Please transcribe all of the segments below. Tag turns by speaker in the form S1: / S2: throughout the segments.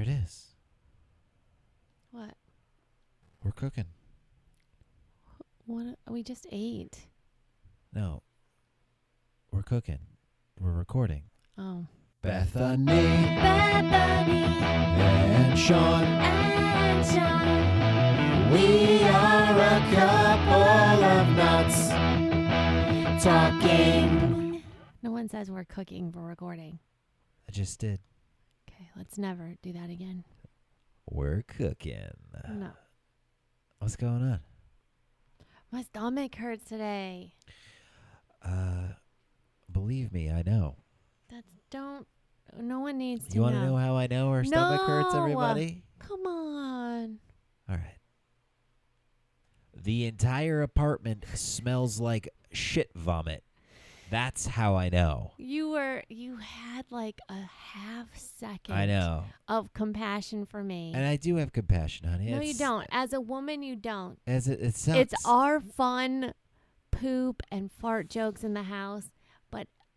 S1: There it is.
S2: What?
S1: We're cooking.
S2: What? We just ate.
S1: No. We're cooking. We're recording.
S2: Oh.
S1: Bethany
S2: Bethany
S1: and Sean.
S2: and Sean.
S1: We are a couple of nuts talking.
S2: No one says we're cooking for recording.
S1: I just did.
S2: Okay, let's never do that again.
S1: We're cooking.
S2: No.
S1: What's going on?
S2: My stomach hurts today.
S1: Believe me, I know.
S2: No one needs to know.
S1: You want to know how I know our stomach hurts, everybody?
S2: Come on.
S1: All right. The entire apartment smells like shit vomit. That's how I know.
S2: You had like a half second
S1: I know.
S2: of compassion for me.
S1: And I do have compassion, honey.
S2: No, you don't. As a woman, you don't.
S1: As it sucks.
S2: It's our fun poop and fart jokes in the house,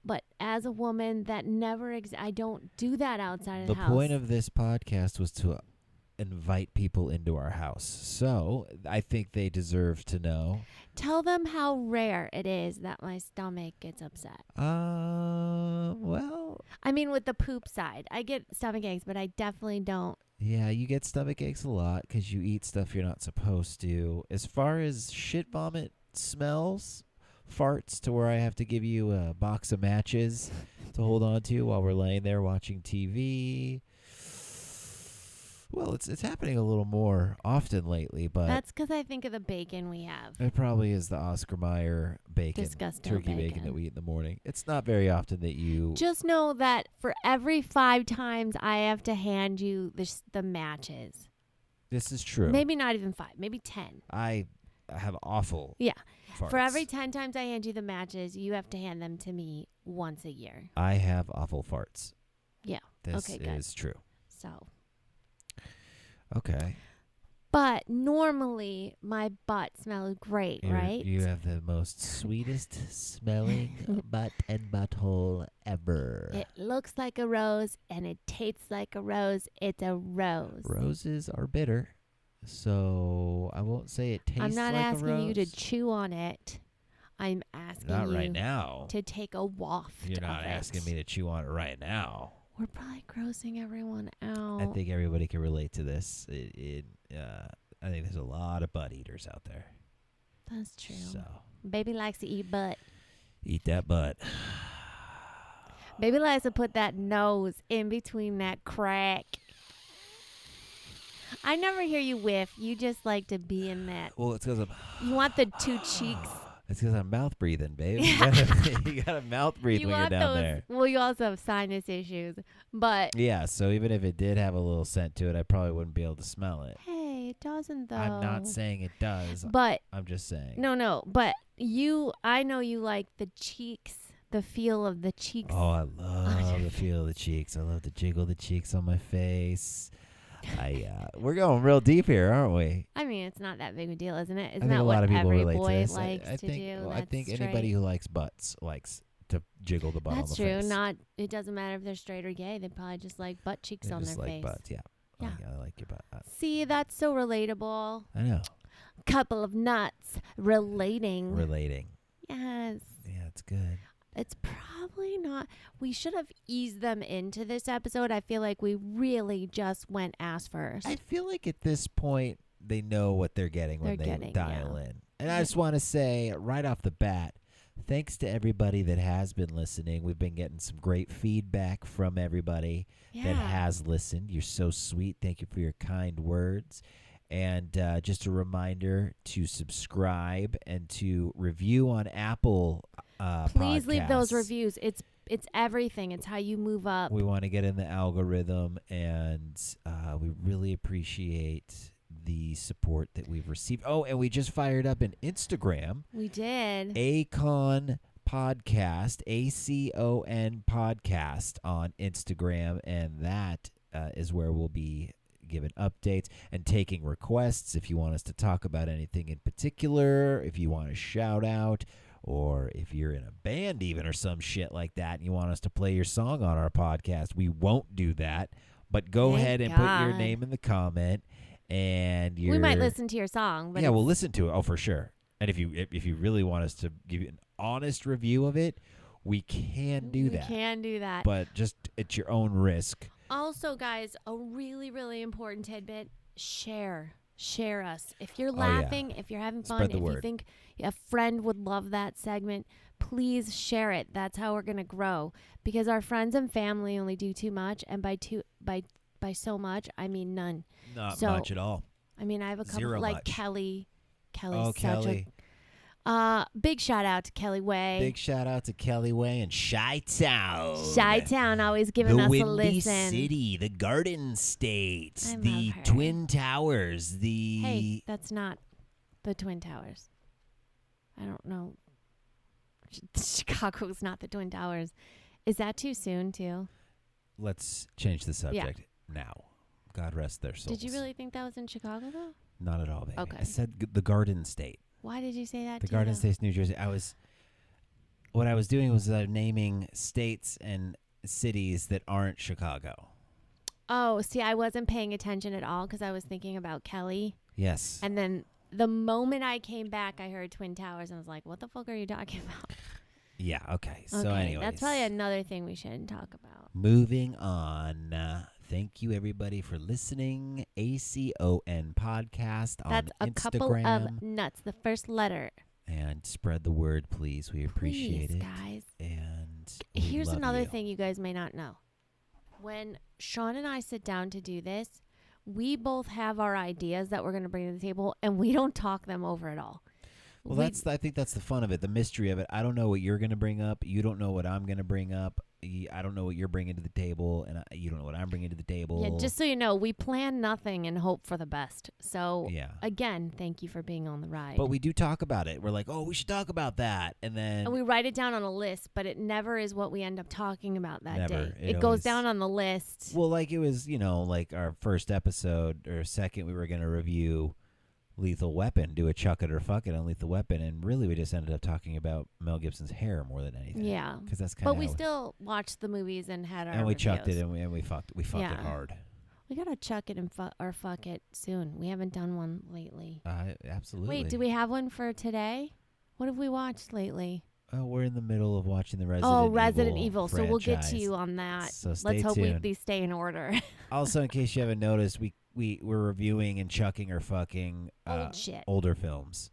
S2: but as a woman, that never I don't do that outside of the house.
S1: The point of this podcast was to invite people into our house. So I think they deserve to know.
S2: Tell them how rare it is that my stomach gets upset.
S1: Well.
S2: I mean, with the poop side, I get stomach aches, but I definitely don't.
S1: Yeah, you get stomach aches a lot because you eat stuff you're not supposed to. As far as shit vomit smells, farts to where I have to give you a box of matches to hold on to while we're laying there watching TV. Well, it's happening a little more often lately, but
S2: That's because I think of the bacon we have.
S1: it probably is the Oscar Mayer bacon,
S2: Disgusting
S1: turkey bacon that we eat in the morning. It's not very often that you...
S2: Just know that for every 5 times I have to hand you the matches.
S1: This is true.
S2: Maybe not even 5, maybe 10.
S1: I have awful farts.
S2: For every 10 times I hand you the matches, you have to hand them to me once a year.
S1: I have awful farts.
S2: Yeah.
S1: This
S2: Okay, good.
S1: is true.
S2: So...
S1: Okay.
S2: But normally my butt smells great, right?
S1: You have the most sweetest smelling butt and butthole ever.
S2: It looks like a rose and it tastes like a rose. It's a rose.
S1: Roses are bitter, so I won't say it tastes like a rose.
S2: I'm not asking you to chew on it. I'm asking
S1: Not
S2: you
S1: right now.
S2: to take a waft.
S1: You're not
S2: of
S1: asking
S2: it.
S1: me to chew on it right now.
S2: We're probably grossing everyone out.
S1: I think everybody can relate to this. I think there's a lot of butt eaters out there.
S2: That's true.
S1: So
S2: Baby likes to eat butt.
S1: eat that butt.
S2: Baby likes to put that nose in between that crack. I never hear you whiff. You just like to be in that.
S1: Well, it's because
S2: You want the 2 cheeks.
S1: It's because I'm mouth breathing, babe. You gotta mouth breathe when you're down there.
S2: Well, you also have sinus issues, but
S1: Yeah, so even if it did have a little scent to it, I probably wouldn't be able to smell it.
S2: hey, it doesn't though.
S1: I'm not saying it does.
S2: But
S1: I'm just saying.
S2: no, but I know you like the cheeks, the feel of the cheeks.
S1: Oh, I love the feel of the cheeks. I love to jiggle the cheeks on my face. We're going real deep here, aren't we?
S2: I mean, it's not that big a deal, isn't it?
S1: I
S2: Isn't
S1: think
S2: that
S1: a
S2: what
S1: lot of people
S2: every
S1: relate to
S2: boy
S1: this.
S2: likes
S1: I
S2: to
S1: think,
S2: do?
S1: well, I
S2: That's
S1: think
S2: straight.
S1: anybody who likes butts likes to jiggle the butt
S2: That's
S1: on the
S2: true.
S1: face.
S2: It doesn't matter if they're straight or gay. They probably just like butt cheeks
S1: They
S2: on
S1: just
S2: their
S1: like
S2: face.
S1: butts, yeah.
S2: Yeah.
S1: I like your butt.
S2: See, that's so relatable.
S1: I know.
S2: Couple of nuts relating.
S1: Relating.
S2: Yes.
S1: Yeah, it's good.
S2: It's probably not. We should have eased them into this episode. I feel like we really just went ass first.
S1: I feel like at this point they know what they're getting when they dial in. And I just want to say right off the bat, thanks to everybody that has been listening. We've been getting some great feedback from everybody that has listened. You're so sweet. Thank you for your kind words. And just a reminder to subscribe and to review on Apple
S2: Please leave those
S1: podcasts.
S2: reviews. It's everything. It's how you move up.
S1: We want to get in the algorithm, and we really appreciate the support that we've received. Oh, and we just fired up an Instagram.
S2: We did.
S1: Acon Podcast, ACON Podcast on Instagram, and that is where we'll be giving updates and taking requests. If you want us to talk about anything in particular, if you want a shout out, or if you're in a band even or some shit like that and you want us to play your song on our podcast, we won't do that. But go
S2: Thank
S1: ahead and
S2: God.
S1: put your name in the comment, and
S2: We might listen to your song. But
S1: yeah, we'll listen to it. Oh, for sure. And if you really want us to give you an honest review of it, we can do that.
S2: We can do that.
S1: But just at your own risk.
S2: Also, guys, a really, really important tidbit: share us. If you're laughing, if you're having fun, if you think a friend would love that segment, please share it. That's how we're gonna grow. Because our friends and family only do too much, and by so much, I mean none.
S1: Not much at all.
S2: I mean, I have a couple
S1: Zero
S2: like
S1: much.
S2: Kelly.
S1: Oh, Kelly.
S2: Big shout out to Kelly Way.
S1: Big shout out to Kelly Way and Chi-Town.
S2: Chi-Town always giving us a listen.
S1: The Windy City, the Garden State, the Twin Towers, the...
S2: Hey, that's not the Twin Towers. I don't know. Chicago's not the Twin Towers. Is that too soon, too?
S1: Let's change the subject now. God rest their souls.
S2: Did you really think that was in Chicago, though?
S1: Not at all, baby.
S2: Okay.
S1: I said the Garden State.
S2: Why did you say that?
S1: The Garden State's New Jersey. What I was doing was naming states and cities that aren't Chicago.
S2: Oh, see, I wasn't paying attention at all because I was thinking about Kelly.
S1: Yes.
S2: And then the moment I came back, I heard Twin Towers, and I was like, what the fuck are you talking about?
S1: Yeah, okay. So anyways.
S2: That's probably another thing we shouldn't talk about.
S1: Moving on. Thank you, everybody, for listening. ACON Podcast on Instagram.
S2: That's a couple of nuts. The first letter.
S1: And spread the word, please. We appreciate it.
S2: Guys.
S1: And
S2: here's another thing you guys may not know. When Sean and I sit down to do this, we both have our ideas that we're going to bring to the table, and we don't talk them over at all.
S1: Well, I think that's the fun of it, the mystery of it. I don't know what you're going to bring up. You don't know what I'm going to bring up. I don't know what you're bringing to the table, and you don't know what I'm bringing to the table.
S2: Yeah, just so you know, we plan nothing and hope for the best. So,
S1: yeah.
S2: Again, thank you for being on the ride.
S1: But we do talk about it. We're like, oh, we should talk about that. And
S2: we write it down on a list, but it never is what we end up talking about that
S1: day.
S2: It goes down on the list.
S1: Well, like it was, like our first episode or second, we were going to review Lethal Weapon, do a chuck it or fuck it on Lethal Weapon, and really we just ended up talking about Mel Gibson's hair more than anything.
S2: Yeah,
S1: because that's kind
S2: of. But we still watched the movies and had our.
S1: And we
S2: reviews.
S1: chucked it, and we fucked it hard.
S2: We gotta chuck it and fuck it soon. We haven't done one lately.
S1: Absolutely.
S2: Wait, do we have one for today? What have we watched lately?
S1: Oh, we're in the middle of watching the Resident Evil.
S2: So we'll get to you on that.
S1: So
S2: let's hope these stay in order.
S1: Also, in case you haven't noticed, we're reviewing and chucking or fucking
S2: old shit,
S1: older films.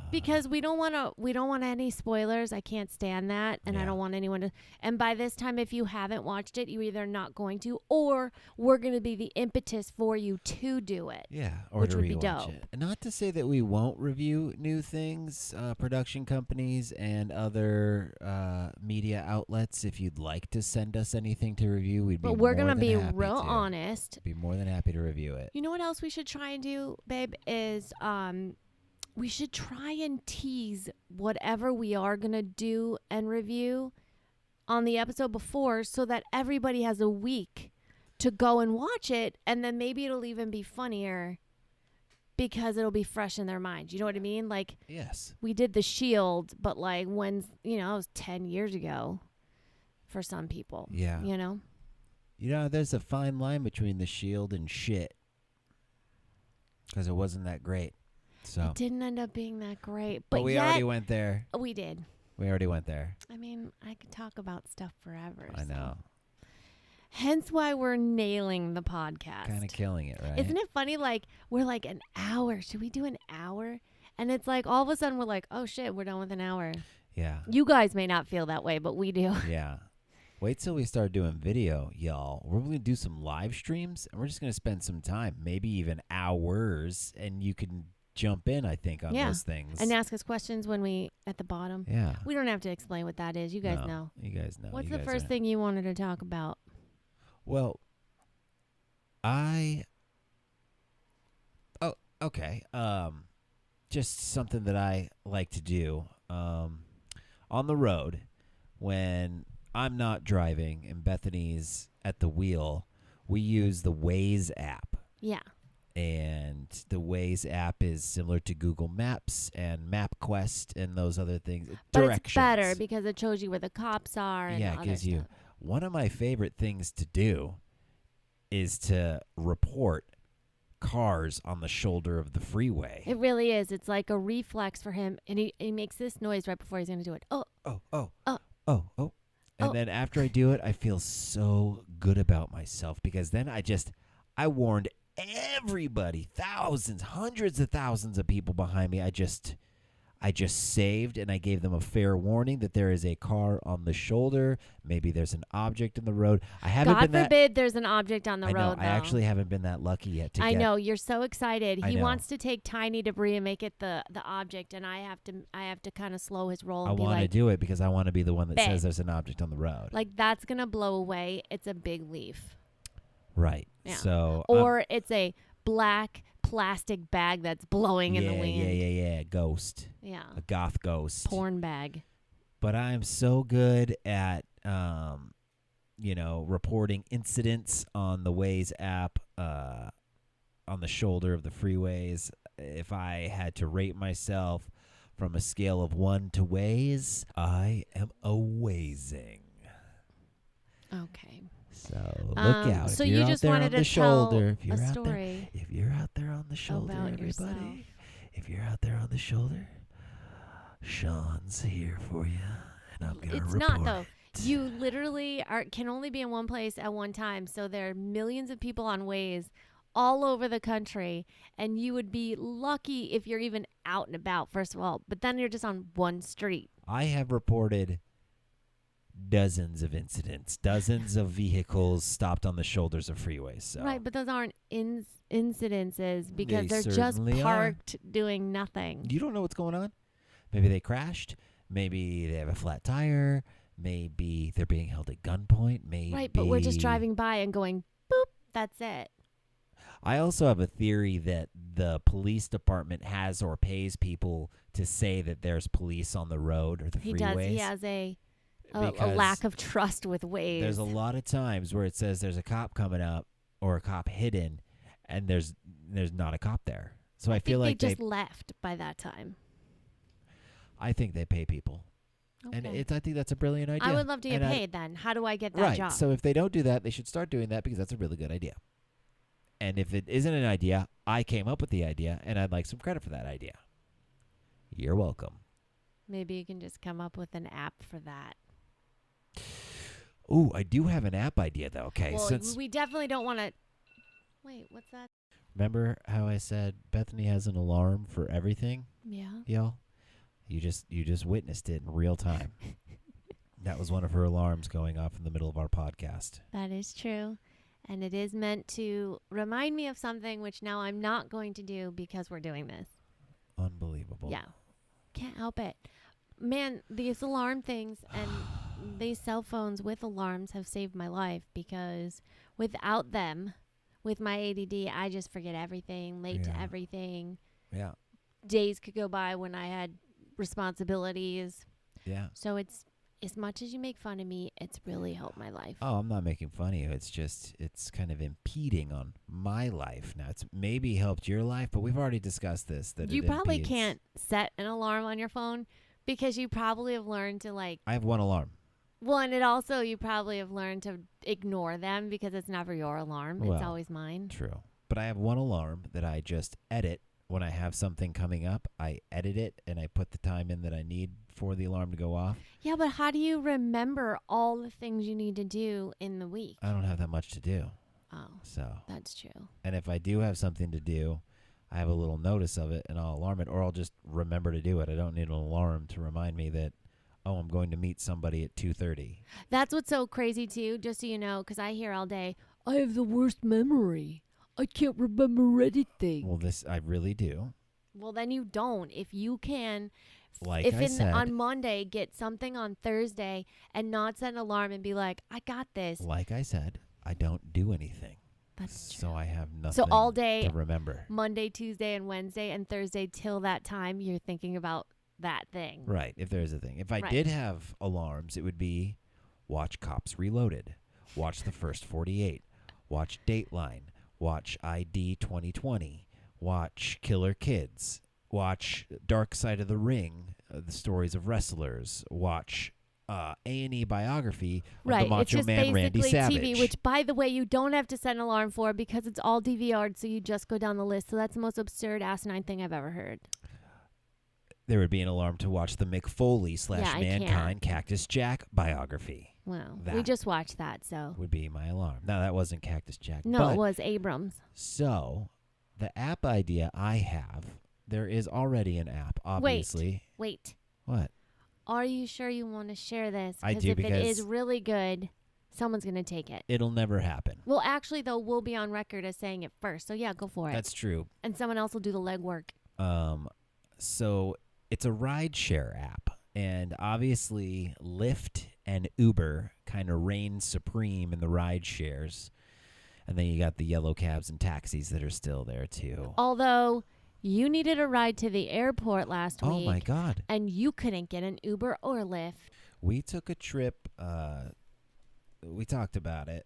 S2: Because we don't want any spoilers. I can't stand that, and I don't want anyone to. And by this time, if you haven't watched it, you're either not going to, or we're going to be the impetus for you to do it.
S1: Yeah, or
S2: which
S1: to
S2: would
S1: rewatch
S2: be dope.
S1: it. And not to say that we won't review new things, production companies and other media outlets. If you'd like to send us anything to review, we'd be.
S2: But we're
S1: going to
S2: be real honest.
S1: Be more than happy to review it.
S2: You know what else we should try and do, babe? Is we should try and tease whatever we are going to do and review on the episode before so that everybody has a week to go and watch it, and then maybe it'll even be funnier because it'll be fresh in their mind. You know what I mean? Like,
S1: yes.
S2: We did The Shield, but like when, it was 10 years ago for some people.
S1: Yeah. There's a fine line between The Shield and shit because it wasn't that great. So.
S2: It didn't end up being that great. But
S1: we already went there.
S2: We did.
S1: We already went there.
S2: I mean, I could talk about stuff forever.
S1: I know.
S2: Hence why we're nailing the podcast.
S1: Kind of killing it, right?
S2: Isn't it funny? Like, we're like an hour. Should we do an hour? And it's like, all of a sudden, we're like, oh, shit, we're done with an hour.
S1: Yeah.
S2: You guys may not feel that way, but we do.
S1: Yeah. Wait till we start doing video, y'all. We're going to do some live streams, and we're just going to spend some time, maybe even hours, and you can jump in, I think, on those things.
S2: And ask us questions when we, at the bottom.
S1: Yeah.
S2: We don't have to explain what that is. You guys know.
S1: You guys know.
S2: What's the first thing you wanted to talk about?
S1: Well, okay. Just something that I like to do on the road when I'm not driving and Bethany's at the wheel, we use the Waze app.
S2: Yeah.
S1: And the Waze app is similar to Google Maps and MapQuest and those other things.
S2: But
S1: directions.
S2: It's better because it shows you where the cops are. And
S1: it gives you. One of my favorite things to do is to report cars on the shoulder of the freeway.
S2: It really is. It's like a reflex for him, and he makes this noise right before he's going to do it. Oh,
S1: oh, oh,
S2: oh,
S1: oh, oh. And then after I do it, I feel so good about myself because then I warned everybody, thousands, hundreds of thousands of people behind me. I just saved, and I gave them a fair warning that there is a car on the shoulder. Maybe there's an object in the road. I haven't
S2: God
S1: been
S2: forbid there's an object on the road, though.
S1: I actually haven't been that lucky yet.
S2: I know. You're so excited.
S1: He
S2: wants to take tiny debris and make it the object, and I have to kind of slow his roll.
S1: I want to do it because I want to be the one that says there's an object on the road.
S2: Like, that's going to blow away. It's a big leaf.
S1: Right.
S2: Yeah.
S1: So,
S2: or it's a black plastic bag that's blowing in the wind.
S1: Yeah. Ghost.
S2: Yeah.
S1: A goth ghost.
S2: Porn bag.
S1: But I'm so good at, reporting incidents on the Waze app, on the shoulder of the freeways. If I had to rate myself from a scale of 1 to Waze, I am a Wazing.
S2: Okay.
S1: So look out.
S2: So
S1: if you're
S2: you
S1: out
S2: just
S1: there
S2: wanted
S1: on
S2: to
S1: the shoulder,
S2: tell a story.
S1: If you're out there on the shoulder,
S2: about
S1: everybody.
S2: yourself.
S1: If you're out there on the shoulder, Sean's here for you, and I'm gonna report.
S2: It's not though. You literally can only be in one place at one time. So there are millions of people on Waze all over the country, and you would be lucky if you're even out and about, first of all. But then you're just on one street.
S1: I have reported dozens of incidents, dozens of vehicles stopped on the shoulders of freeways. So.
S2: Right, but those aren't incidences because they're just
S1: certainly
S2: parked doing nothing.
S1: You don't know what's going on. Maybe they crashed. Maybe they have a flat tire. Maybe they're being held at gunpoint. Maybe.
S2: Right, but we're just driving by and going, boop, that's it.
S1: I also have a theory that the police department has or pays people to say that there's police on the road or the freeways.
S2: He does. He has a lack of trust with Waze.
S1: There's a lot of times where it says there's a cop coming up or a cop hidden, and there's not a cop there. So I feel like
S2: they just left by that time.
S1: I think they pay people.
S2: Okay.
S1: And I think that's a brilliant idea.
S2: I would love to get paid then. How do I get that job?
S1: Right. So if they don't do that, they should start doing that because that's a really good idea. And if it isn't an idea, I came up with the idea, and I'd like some credit for that idea. You're welcome.
S2: Maybe you can just come up with an app for that.
S1: Ooh, I do have an app idea, though. Okay.
S2: Well, we definitely don't want to... Wait, what's that?
S1: Remember how I said Bethany has an alarm for everything?
S2: Yeah.
S1: Y'all? You just witnessed it in real time. That was one of her alarms going off in the middle of our podcast.
S2: That is true. And it is meant to remind me of something which now I'm not going to do because we're doing this.
S1: Unbelievable.
S2: Yeah. Can't help it. Man, these alarm things and these cell phones with alarms have saved my life because without them, with my ADD, I just forget everything, late to everything.
S1: Yeah.
S2: Days could go by when I had responsibilities.
S1: Yeah.
S2: So it's, as much as you make fun of me, it's really helped my life.
S1: Oh, I'm not making fun of you. It's kind of impeding on my life. Now, it's maybe helped your life, but we've already discussed this. That
S2: you probably can't set an alarm on your phone because you probably have learned to I
S1: have one alarm.
S2: Well, and you probably have learned to ignore them because it's never your alarm. It's always mine.
S1: True. But I have one alarm that I just edit when I have something coming up. I edit it and I put the time in that I need for the alarm to go off.
S2: Yeah, but how do you remember all the things you need to do in the week?
S1: I don't have that much to do.
S2: Oh,
S1: so
S2: that's true.
S1: And if I do have something to do, I have a little notice of it and I'll alarm it, or I'll just remember to do it. I don't need an alarm to remind me that, oh, I'm going to meet somebody at 2:30.
S2: That's what's so crazy, too, just so you know, because I hear all day, I have the worst memory. I can't remember anything.
S1: Well, I really do.
S2: Well, then you don't. If you can,
S1: on
S2: Monday, get something on Thursday and not set an alarm and be like, I got this.
S1: Like I said, I don't do anything.
S2: That's true.
S1: So I have nothing
S2: so all day,
S1: to remember.
S2: Monday, Tuesday, and Wednesday, and Thursday till that time, you're thinking about that thing.
S1: Right, if there's a thing. If I did have alarms, it would be watch Cops Reloaded, watch The First 48, watch Dateline, watch ID 2020, watch Killer Kids, watch Dark Side of the Ring, the stories of wrestlers, watch A&E biography of
S2: right.
S1: the Macho
S2: it's just
S1: Man Randy
S2: basically
S1: Savage.
S2: TV, which, by the way, you don't have to set an alarm for because it's all DVR'd, so you just go down the list. So that's the most absurd, asinine thing I've ever heard.
S1: There would be an alarm to watch the Mick Foley / Mankind Cactus Jack biography.
S2: Well,
S1: that
S2: we just watched that, so.
S1: Would be my alarm. No, that wasn't Cactus Jack.
S2: No, it was Abrams.
S1: So, the app idea I have, there is already an app, obviously.
S2: Wait.
S1: What?
S2: Are you sure you want to share this?
S1: I do,
S2: because if it is really good, someone's going to take it.
S1: It'll never happen.
S2: Well, actually, though, we'll be on record as saying it first. So, yeah, go for it.
S1: That's true.
S2: And someone else will do the legwork.
S1: So, it's a rideshare app. And obviously, Lyft and Uber kind of reign supreme in the ride shares. And then you got the yellow cabs and taxis that are still there, too.
S2: Although, you needed a ride to the airport last week.
S1: Oh, my God.
S2: And you couldn't get an Uber or Lyft.
S1: We took a trip. We talked about it,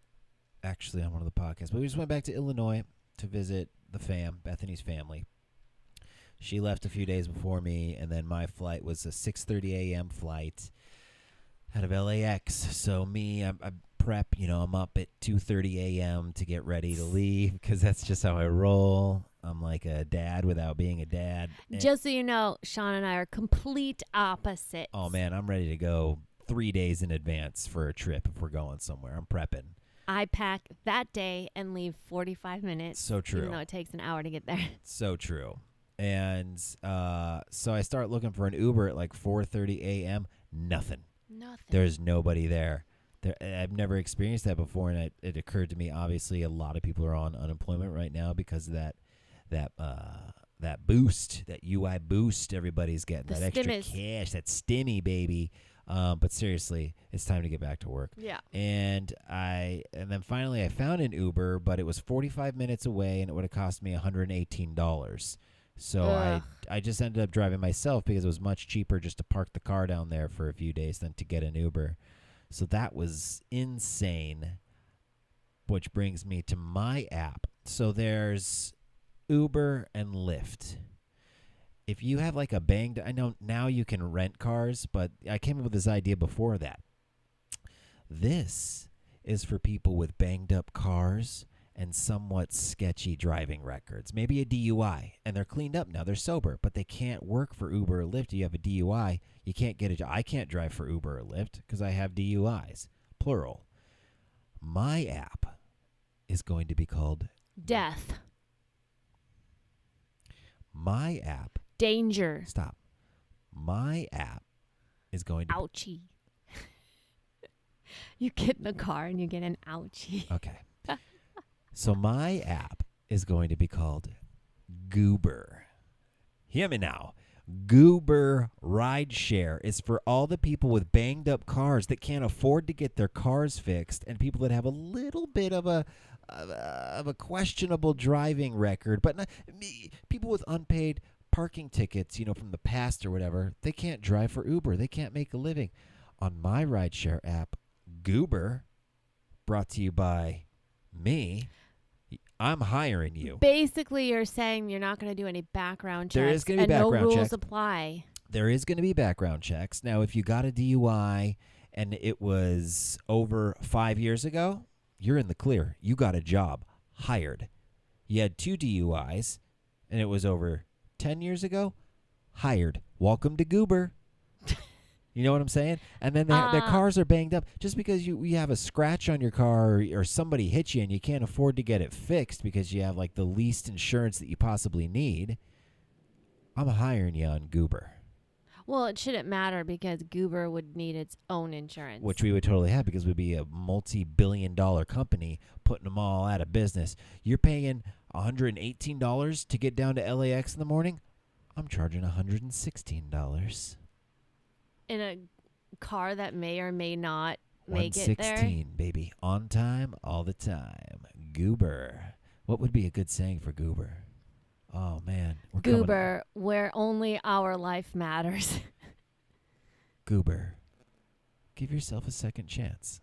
S1: actually, on one of the podcasts. But we just went back to Illinois to visit the Bethany's family. She left a few days before me, and then my flight was a 6:30 a.m. flight out of LAX. So I prep, I'm up at 2:30 a.m. to get ready to leave because that's just how I roll. I'm like a dad without being a dad.
S2: Just so you know, Sean and I are complete opposites.
S1: Oh, man, I'm ready to go 3 days in advance for a trip if we're going somewhere. I'm prepping.
S2: I pack that day and leave 45 minutes.
S1: So true.
S2: Even though it takes an hour to get there.
S1: So true. And so I start looking for an Uber at like 4:30 a.m. Nothing. There's nobody there. I've never experienced that before, and it occurred to me, obviously, a lot of people are on unemployment right now because of that boost, that UI boost everybody's getting, that extra cash, that stimmy, baby. But seriously, it's time to get back to work.
S2: Yeah.
S1: And then finally I found an Uber, but it was 45 minutes away, and it would have cost me $118. So I just ended up driving myself because it was much cheaper just to park the car down there for a few days than to get an Uber. So that was insane, which brings me to my app. So there's Uber and Lyft. If you have like I know now you can rent cars, but I came up with this idea before that. This is for people with banged up cars and somewhat sketchy driving records. Maybe a DUI, and they're cleaned up now. They're sober, but they can't work for Uber or Lyft. You have a DUI, you can't get a job. I can't drive for Uber or Lyft because I have DUIs, plural. My app is going to be called
S2: Death.
S1: My app.
S2: Danger.
S1: Stop. My app is going to...
S2: Ouchie. You get in the car and you get an ouchie.
S1: Okay. So my app is going to be called Goober. Hear me now. Goober Rideshare is for all the people with banged up cars that can't afford to get their cars fixed, and people that have a little bit of a questionable driving record, but people with unpaid parking tickets, from the past or whatever. They can't drive for Uber. They can't make a living. On my rideshare app, Goober, brought to you by me, I'm hiring you.
S2: Basically, you're saying you're not going to do any background checks.
S1: There is going to be background checks.
S2: And no rules apply.
S1: There is going to be background checks. Now, if you got a DUI and it was over 5 years ago, you're in the clear. You got a job. Hired. You had 2 DUIs and it was over 10 years ago. Hired. Welcome to Goober. You know what I'm saying? And then their cars are banged up. Just because you have a scratch on your car or somebody hit you and you can't afford to get it fixed because you have like the least insurance that you possibly need, I'm hiring you on Goober.
S2: Well, it shouldn't matter because Goober would need its own insurance.
S1: Which we would totally have because we'd be a multi-billion-dollar company putting them all out of business. You're paying $118 to get down to LAX in the morning? I'm charging $116.
S2: In a car that may or may not make it there?
S1: 116, baby. On time, all the time. Goober. What would be a good saying for Goober? Oh, man.
S2: Goober, where only our life matters.
S1: Goober. Give yourself a second chance.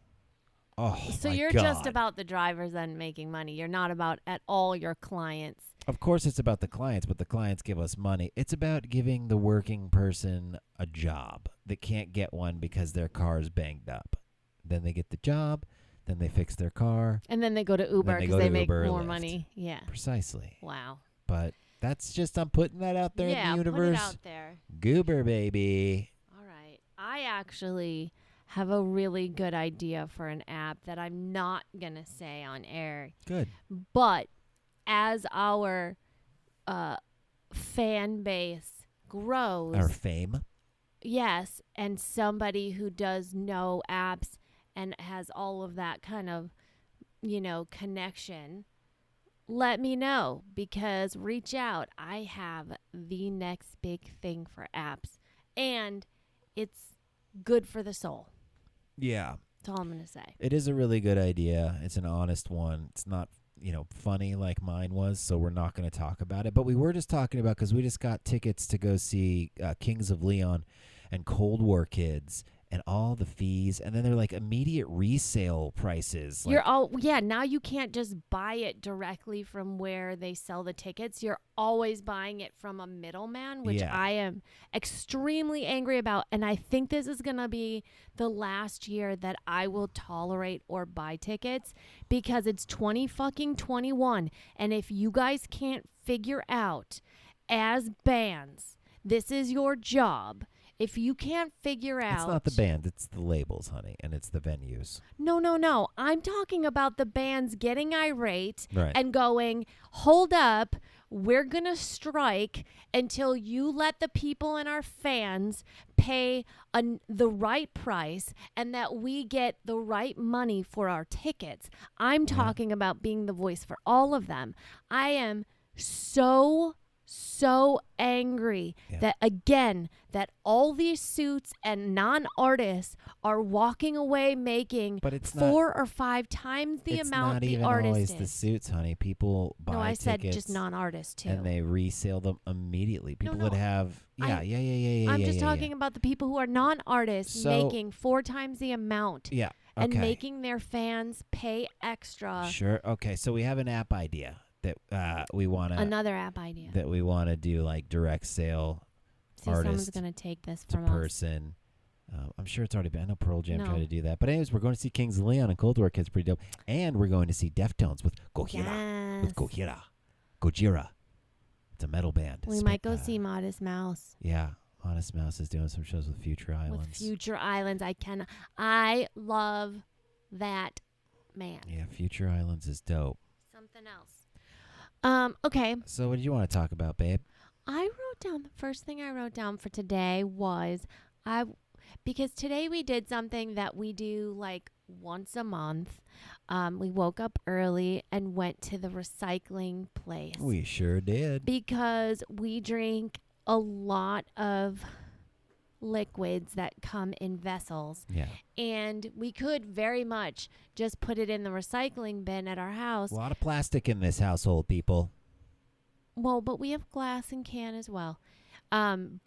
S1: Oh,
S2: so
S1: my
S2: you're
S1: God.
S2: just about the drivers and making money. You're not about at all your clients.
S1: Of course it's about the clients, but the clients give us money. It's about giving the working person a job that can't get one because their car's banged up. Then they get the job, then they fix their car.
S2: And then they go to Uber because they make more money. Yeah.
S1: Precisely.
S2: Wow.
S1: But that's just, I'm putting that out there in the universe.
S2: Put it out there.
S1: Goober, baby.
S2: All right. I actually have a really good idea for an app that I'm not going to say on air.
S1: Good.
S2: But as our fan base grows.
S1: Our fame.
S2: Yes. And somebody who does know apps and has all of that kind of, connection, let me know, because reach out. I have the next big thing for apps, and it's good for the soul.
S1: Yeah.
S2: That's all I'm going to say.
S1: It is a really good idea. It's an honest one. It's not, funny like mine was, so we're not going to talk about it. But we were just talking about, because we just got tickets to go see Kings of Leon and Cold War Kids and all the fees, and then they're like immediate resale prices.
S2: Now you can't just buy it directly from where they sell the tickets. You're always buying it from a middleman, which I am extremely angry about. And I think this is going to be the last year that I will tolerate or buy tickets, because it's 2021. And if you guys can't figure out, as bands, this is your job. If you can't figure out...
S1: It's not the band, it's the labels, honey, and it's the venues.
S2: No. I'm talking about the bands getting irate and going, hold up, we're going to strike until you let the people and our fans pay the right price and that we get the right money for our tickets. I'm talking about being the voice for all of them. I am so angry that all these suits and non-artists are walking away making 4 or 5 times the amount the artist is.
S1: It's not even always the suits, honey. People buy tickets.
S2: No, I said just non-artists too.
S1: And they resale them immediately. People that have
S2: I'm just talking about the people who are non-artists making 4 times the amount.
S1: Yeah. Okay.
S2: And making their fans pay extra.
S1: Sure. Okay. So we have an app idea that we want to...
S2: Another app idea.
S1: That we want to do, like direct sale.
S2: See, someone's going to take this from us.
S1: Person. I'm sure it's already been. I know Pearl Jam tried to do that. But anyways, we're going to see Kings of Leon and Cold War Kids. Pretty dope. And we're going to see Deftones with Gojira.
S2: Yes.
S1: Gojira. It's a metal band.
S2: We might go see Modest Mouse.
S1: Yeah. Modest Mouse is doing some shows with Future Islands.
S2: With Future Islands. I love that man.
S1: Yeah, Future Islands is dope.
S2: Something else. Okay.
S1: So what did you want to talk about, babe?
S2: The first thing I wrote down for today was because today we did something that we do like once a month. We woke up early and went to the recycling place.
S1: We sure did.
S2: Because we drink a lot of liquids that come in vessels.
S1: Yeah.
S2: And we could very much just put it in the recycling bin at our house.
S1: A lot of plastic in this household, people.
S2: Well, but we have glass and can as well. And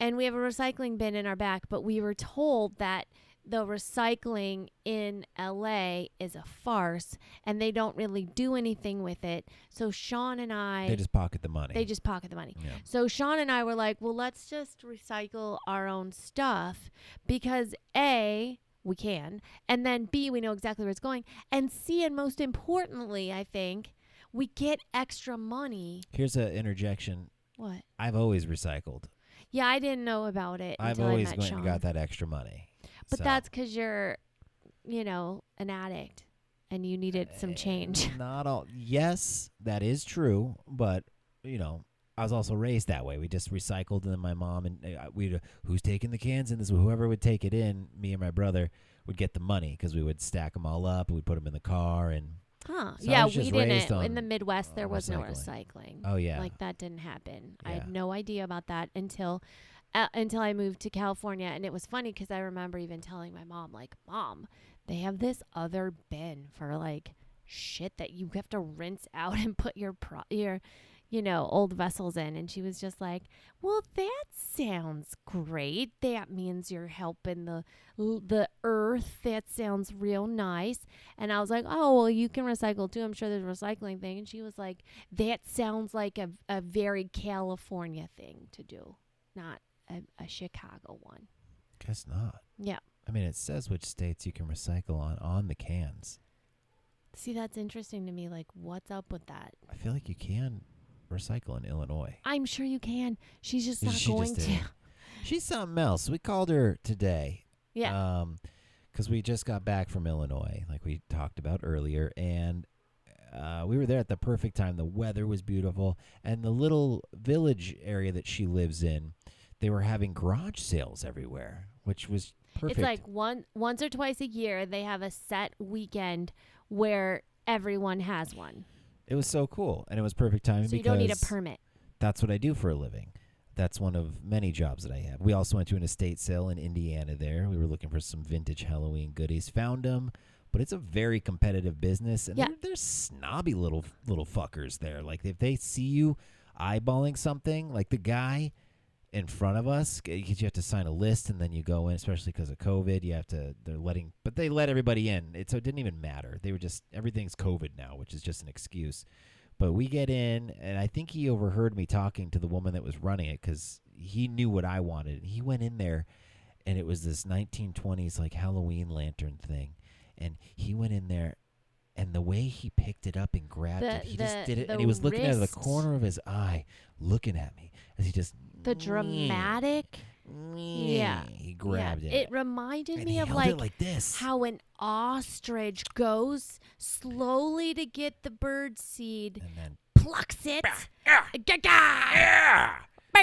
S2: we have a recycling bin in our back, but we were told that the recycling in LA is a farce and they don't really do anything with it. So Sean and I...
S1: They just pocket the money.
S2: Yeah. So Sean and I were like, well, let's just recycle our own stuff because A, we can, and then B, we know exactly where it's going, and C, and most importantly, I think, we get extra money.
S1: Here's an interjection.
S2: What?
S1: I've always recycled.
S2: Yeah, I didn't know about it
S1: I've
S2: until
S1: always
S2: I met
S1: went
S2: Sean.
S1: and got that extra money.
S2: But that's because you're, an addict and you needed some change.
S1: Not all. Yes, that is true. But, I was also raised that way. We just recycled, and then my mom and who's taking the cans in this? Whoever would take it in, me and my brother would get the money because we would stack them all up and we'd put them in the car. And
S2: so we didn't. In the Midwest, there was no recycling.
S1: Oh yeah,
S2: like that didn't happen. Yeah. I had no idea about that until I moved to California. And it was funny because I remember even telling my mom, like, Mom, they have this other bin for like shit that you have to rinse out and put your old vessels in. And she was just like, well, that sounds great. That means you're helping the earth. That sounds real nice. And I was like, oh, well, you can recycle too. I'm sure there's a recycling thing. And she was like, that sounds like a very California thing to do, not a Chicago one.
S1: Guess not.
S2: Yeah.
S1: I mean, it says which states you can recycle on the cans.
S2: See, that's interesting to me. Like, what's up with that?
S1: I feel like you can recycle in Illinois.
S2: I'm sure you can. She's just not going to.
S1: She's something else. We called her today.
S2: Yeah.
S1: Because we just got back from Illinois, like we talked about earlier, and we were there at the perfect time. The weather was beautiful, and the little village area that she lives in, they were having garage sales everywhere, which was perfect.
S2: It's like once or twice a year, they have a set weekend where everyone has one.
S1: It was so cool, and it was perfect timing
S2: so you don't need a permit.
S1: That's what I do for a living. That's one of many jobs that I have. We also went to an estate sale in Indiana there. We were looking for some vintage Halloween goodies. Found them, but it's a very competitive business, and they're snobby little fuckers there. Like, if they see you eyeballing something, like the guy in front of us, you have to sign a list, and then you go in, especially because of COVID. But they let everybody in. So it didn't even matter. They were just, everything's COVID now, which is just an excuse. But we get in, and I think he overheard me talking to the woman that was running it because he knew what I wanted. He went in there, and it was this 1920s like Halloween lantern thing. And he went in there, and the way he picked it up and grabbed it, he just did it. And he was looking out of the corner of his eye, looking at me as he just...
S2: The dramatic... Yeah.
S1: He grabbed it.
S2: It reminded me of
S1: like this.
S2: How an ostrich goes slowly to get the bird seed,
S1: and then
S2: plucks it. Bird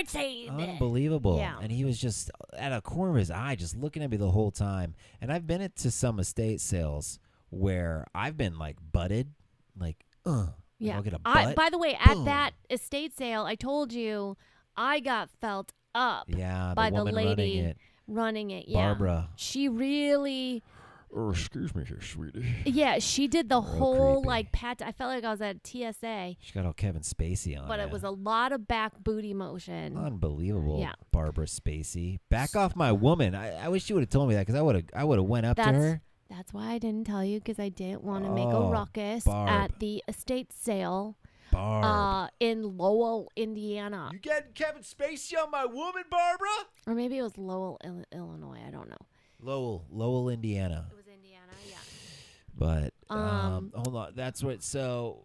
S2: seed.
S1: Unbelievable.
S2: Yeah.
S1: And he was just at a corner of his eye, just looking at me the whole time. And I've been to some estate sales where I've been like butted, like,
S2: yeah.
S1: I'll get a butt.
S2: By the way, at that estate sale, I told you I got felt up by the lady running it. Yeah.
S1: Barbara.
S2: She really...
S1: Oh, excuse me here, sweetie.
S2: Yeah, she did the whole,
S1: creepy.
S2: like, pat. I felt like I was at TSA.
S1: She got all Kevin Spacey on
S2: But it was a lot of back booty motion.
S1: Unbelievable.
S2: Yeah.
S1: Barbara Spacey. Back off my woman. I wish you would have told me that, because I would have went up to her.
S2: That's why I didn't tell you, because I didn't want to make a ruckus at the estate sale. In Lowell, Indiana.
S1: You getting Kevin Spacey on my woman, Barbara?
S2: Or maybe it was Lowell, Illinois. I don't know.
S1: Lowell, Indiana.
S2: It was Indiana, yeah.
S1: But hold on, that's what. So.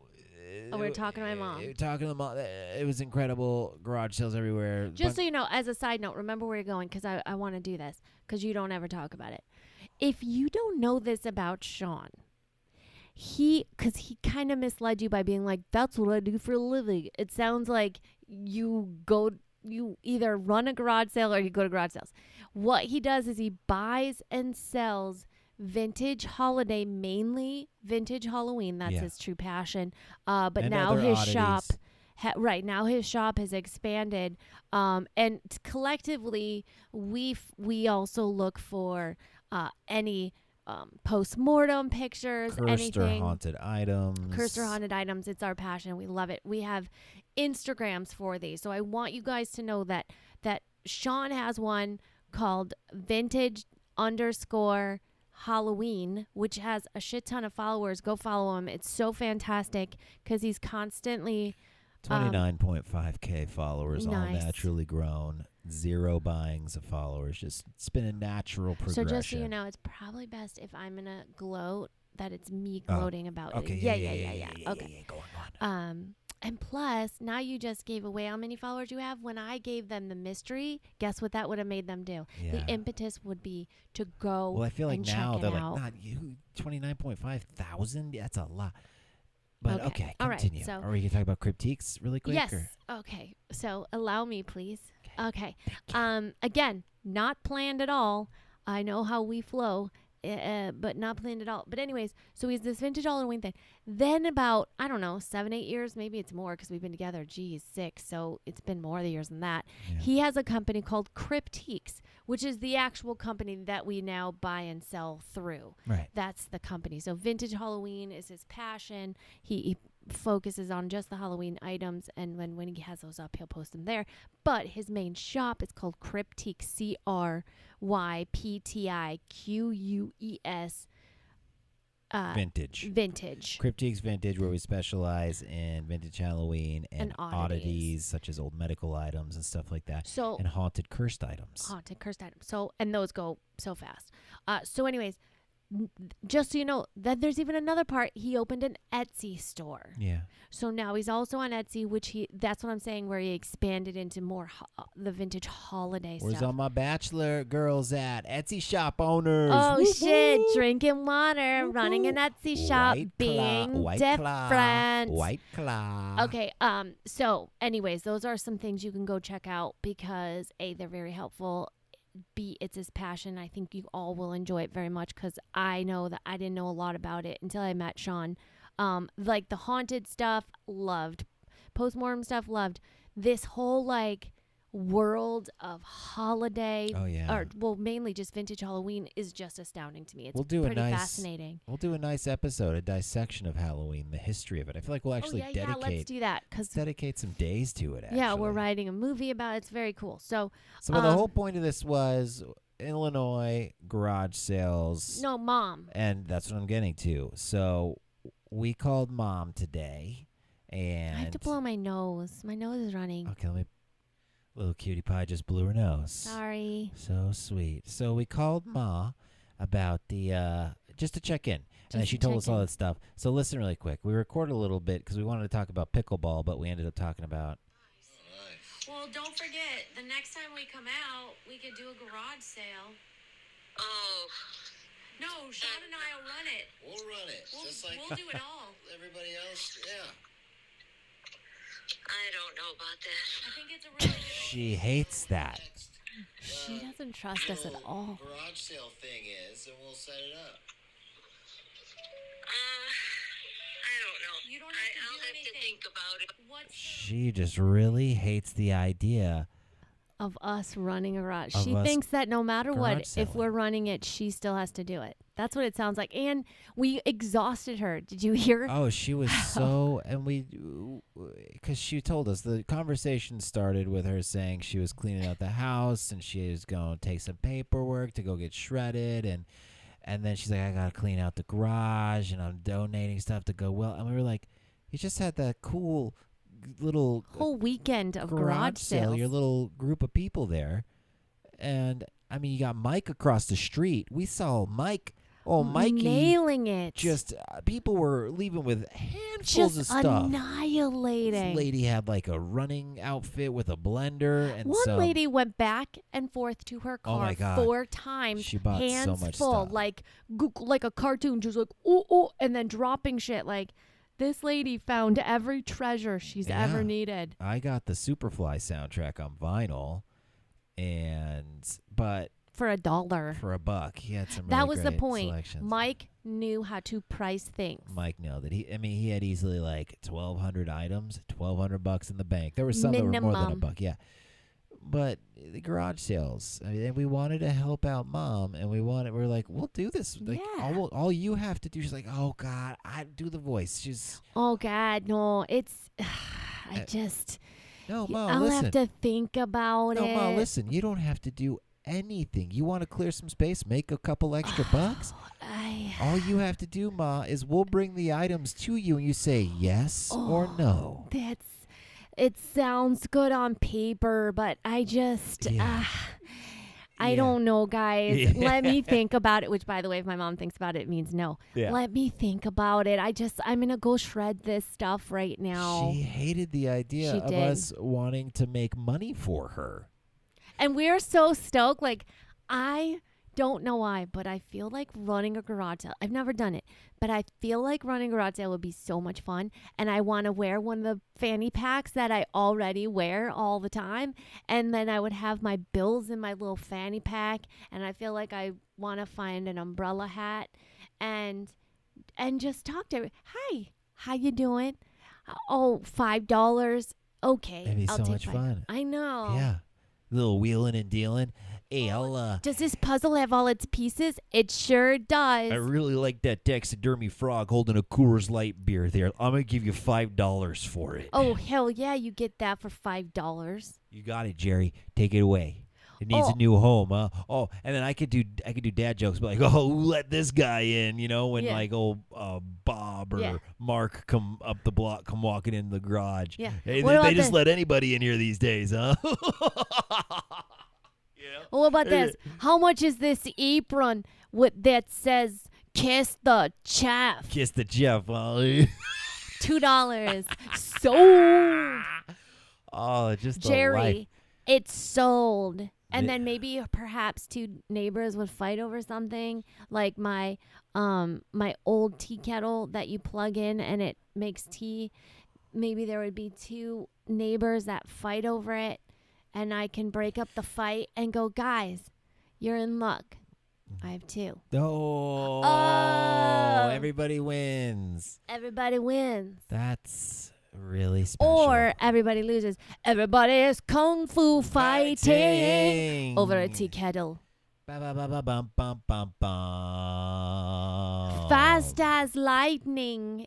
S2: We're talking to my mom.
S1: Talking to the mom. It was incredible. Garage sales everywhere.
S2: Just so you know, as a side note, remember where you're going, because I want to do this, because you don't ever talk about it. If you don't know this about Sean, because he kind of misled you by being like, that's what I do for a living. It sounds like you either run a garage sale or you go to garage sales. What he does is he buys and sells vintage holiday, mainly vintage Halloween. That's his true passion. But and now his oddities. Now his shop has expanded. And collectively, we also look for any post-mortem pictures,
S1: cursed or haunted items.
S2: Cursed or haunted items. It's our passion. We love it. We have Instagrams for these. So I want you guys to know that Sean has one called vintage_Halloween, which has a shit ton of followers. Go follow him. It's so fantastic because he's constantly
S1: 29.5K followers,
S2: nice.
S1: All naturally grown. 0 buyings of followers. Just it's been a natural progression.
S2: So just so you know, it's probably best if I'm gonna gloat that it's me gloating about it. Yeah. Okay.
S1: Yeah, go on.
S2: And plus, now you just gave away how many followers you have. When I gave them the mystery, guess what that would have made them do?
S1: Yeah.
S2: The impetus would be to go.
S1: Well, I feel like
S2: and
S1: now they're
S2: out.
S1: like, not you, 29.5 thousand. That's a lot. But okay,
S2: all
S1: continue.
S2: Right, so
S1: are we gonna talk about critiques really quick?
S2: Yes.
S1: Or?
S2: Okay. So allow me, please. Okay. Again, not planned at all. I know how we flow, but not planned at all. But anyways, so he's this vintage Halloween thing. Then about, I don't know, 7-8 years, maybe it's more because we've been together, 6. So it's been more years than that. Yeah. He has a company called Critiques, which is the actual company that we now buy and sell through.
S1: Right.
S2: That's the company. So vintage Halloween is his passion. He focuses on just the Halloween items, and when he has those up, he'll post them there. But his main shop is called Cryptique, CRYPTIQUES.
S1: Vintage.
S2: Cryptique's
S1: Vintage, where we specialize in vintage Halloween and oddities such as old medical items and stuff like that.
S2: So,
S1: and haunted cursed items.
S2: So, and those go so fast. So anyways, just so you know, then there's even another part. He opened an Etsy store.
S1: Yeah.
S2: So now he's also on Etsy, that's what I'm saying, where he expanded into more the vintage holiday stuff.
S1: Where's all my bachelor girls at? Etsy shop owners.
S2: Oh,
S1: Woo-hoo.
S2: shit. Drinking water, running an Etsy shop, being different.
S1: White Claw.
S2: Okay, so anyways, those are some things you can go check out because A, they're very helpful. B, it's his passion. I think you all will enjoy it very much because I know that I didn't know a lot about it until I met Sean. Like the haunted stuff, loved. Postmortem stuff, loved. This whole like world of holiday, mainly just vintage Halloween is just astounding to me. It's pretty fascinating.
S1: We'll do a nice episode, a dissection of Halloween, the history of it. I feel like we'll actually
S2: let's do that
S1: dedicate some days to it. Actually.
S2: Yeah, we're writing a movie about it. It's very cool. So
S1: the whole point of this was Illinois garage sales.
S2: No, Mom.
S1: And that's what I'm getting to. So we called Mom today, and
S2: I have to blow my nose. My nose is running.
S1: Okay, little cutie pie just blew her nose.
S2: Sorry.
S1: So sweet. So we called Ma about the just to check in, and then she told us all that stuff. So listen really quick. We recorded a little bit because we wanted to talk about pickleball, but we ended up talking about.
S2: Well, don't forget, the next time we come out, we could do a garage sale.
S3: Oh.
S2: No, Sean and I will run it.
S3: We'll run it.
S2: We'll do it all.
S3: Everybody else, yeah. I don't know about that.
S2: I think it's a really good idea.
S1: She hates that.
S2: She doesn't trust us at all.
S3: Garage sale thing is, and we'll set it up. I don't know.
S2: You don't have
S3: I'll have to think about it.
S1: She just really hates the idea
S2: of us running a garage. She thinks that no matter what, if we're running it, she still has to do it. That's what it sounds like. And we exhausted her. Did you hear?
S1: Oh, she was so, and because she told us, the conversation started with her saying she was cleaning out the house and she was going to take some paperwork to go get shredded. And then she's like, I got to clean out the garage and I'm donating stuff to Goodwill. And we were like, you just had that cool little
S2: whole weekend of garage sales.
S1: Your little group of people there. And I mean, you got Mike across the street. We saw Mike. Oh, Mikey.
S2: Nailing it.
S1: Just, people were leaving with handfuls of stuff.
S2: Just annihilating.
S1: This lady had like a running outfit with a blender. And
S2: one lady went back and forth to her car 4 times.
S1: She bought
S2: hands
S1: so much
S2: full,
S1: stuff.
S2: like a cartoon, just like, oh, and then dropping shit. Like, this lady found every treasure she's ever needed.
S1: I got the Superfly soundtrack on vinyl, but
S2: for $1.
S1: For $1. He had some
S2: that
S1: really
S2: was
S1: great
S2: the point.
S1: Selections.
S2: Mike knew how to price things.
S1: Mike nailed it. He had easily like 1,200 items, $1,200 in the bank. There were some that were more than $1, yeah. But the garage sales, I mean, we wanted to help out Mom, and we're like, we'll do this. Like, all you have to do. She's like, oh God, I do the voice. She's.
S2: Oh God, no, it's.
S1: No, Mom,
S2: I'll
S1: listen.
S2: have to think about it.
S1: No, Mom, listen. You don't have to do anything. You want to clear some space, make a couple extra bucks. All you have to do, Ma, is we'll bring the items to you, and you say yes or no.
S2: It sounds good on paper, but I just, I don't know, guys.
S1: Yeah.
S2: Let me think about it, which, by the way, if my mom thinks about it, it means no.
S1: Yeah.
S2: Let me think about it. I'm going to go shred this stuff right now.
S1: She hated the idea of us wanting to make money for her.
S2: And we're so stoked. Like, I don't know why, but I feel like running a garage sale. I've never done it, but I feel like running a garage sale would be so much fun. And I want to wear one of the fanny packs that I already wear all the time. And then I would have my bills in my little fanny pack. And I feel like I want to find an umbrella hat and just talk to her. Hi, how you doing? Oh, $5. Okay.
S1: That'd be
S2: I'll
S1: so
S2: take
S1: much
S2: $5.
S1: fun.
S2: I know.
S1: Yeah. Little wheeling and dealing. Hey,
S2: Does this puzzle have all its pieces? It sure does.
S1: I really like that taxidermy frog holding a Coors Light beer there. I'm going to give you $5 for it.
S2: Oh, hell yeah, you get that for $5.
S1: You got it, Jerry. Take it away. It needs a new home, huh? Oh, and then I could do dad jokes, but like, oh, who let this guy in? You know, when like old Bob or Mark come up the block, come walking in the garage.
S2: Yeah.
S1: Hey, they just let anybody in here these days, huh?
S2: Well, what about this? How much is this apron that says "Kiss the Chef"?
S1: Kiss the chef,
S2: $2. Sold.
S1: Oh, just
S2: Jerry, it's sold. And then maybe perhaps two neighbors would fight over something, like my old tea kettle that you plug in and it makes tea. Maybe there would be two neighbors that fight over it, and I can break up the fight and go, guys, you're in luck. I have two.
S1: Oh, everybody wins.
S2: Everybody wins.
S1: That's really special.
S2: Or everybody loses. Everybody is kung fu fighting over a tea kettle. Fast as lightning.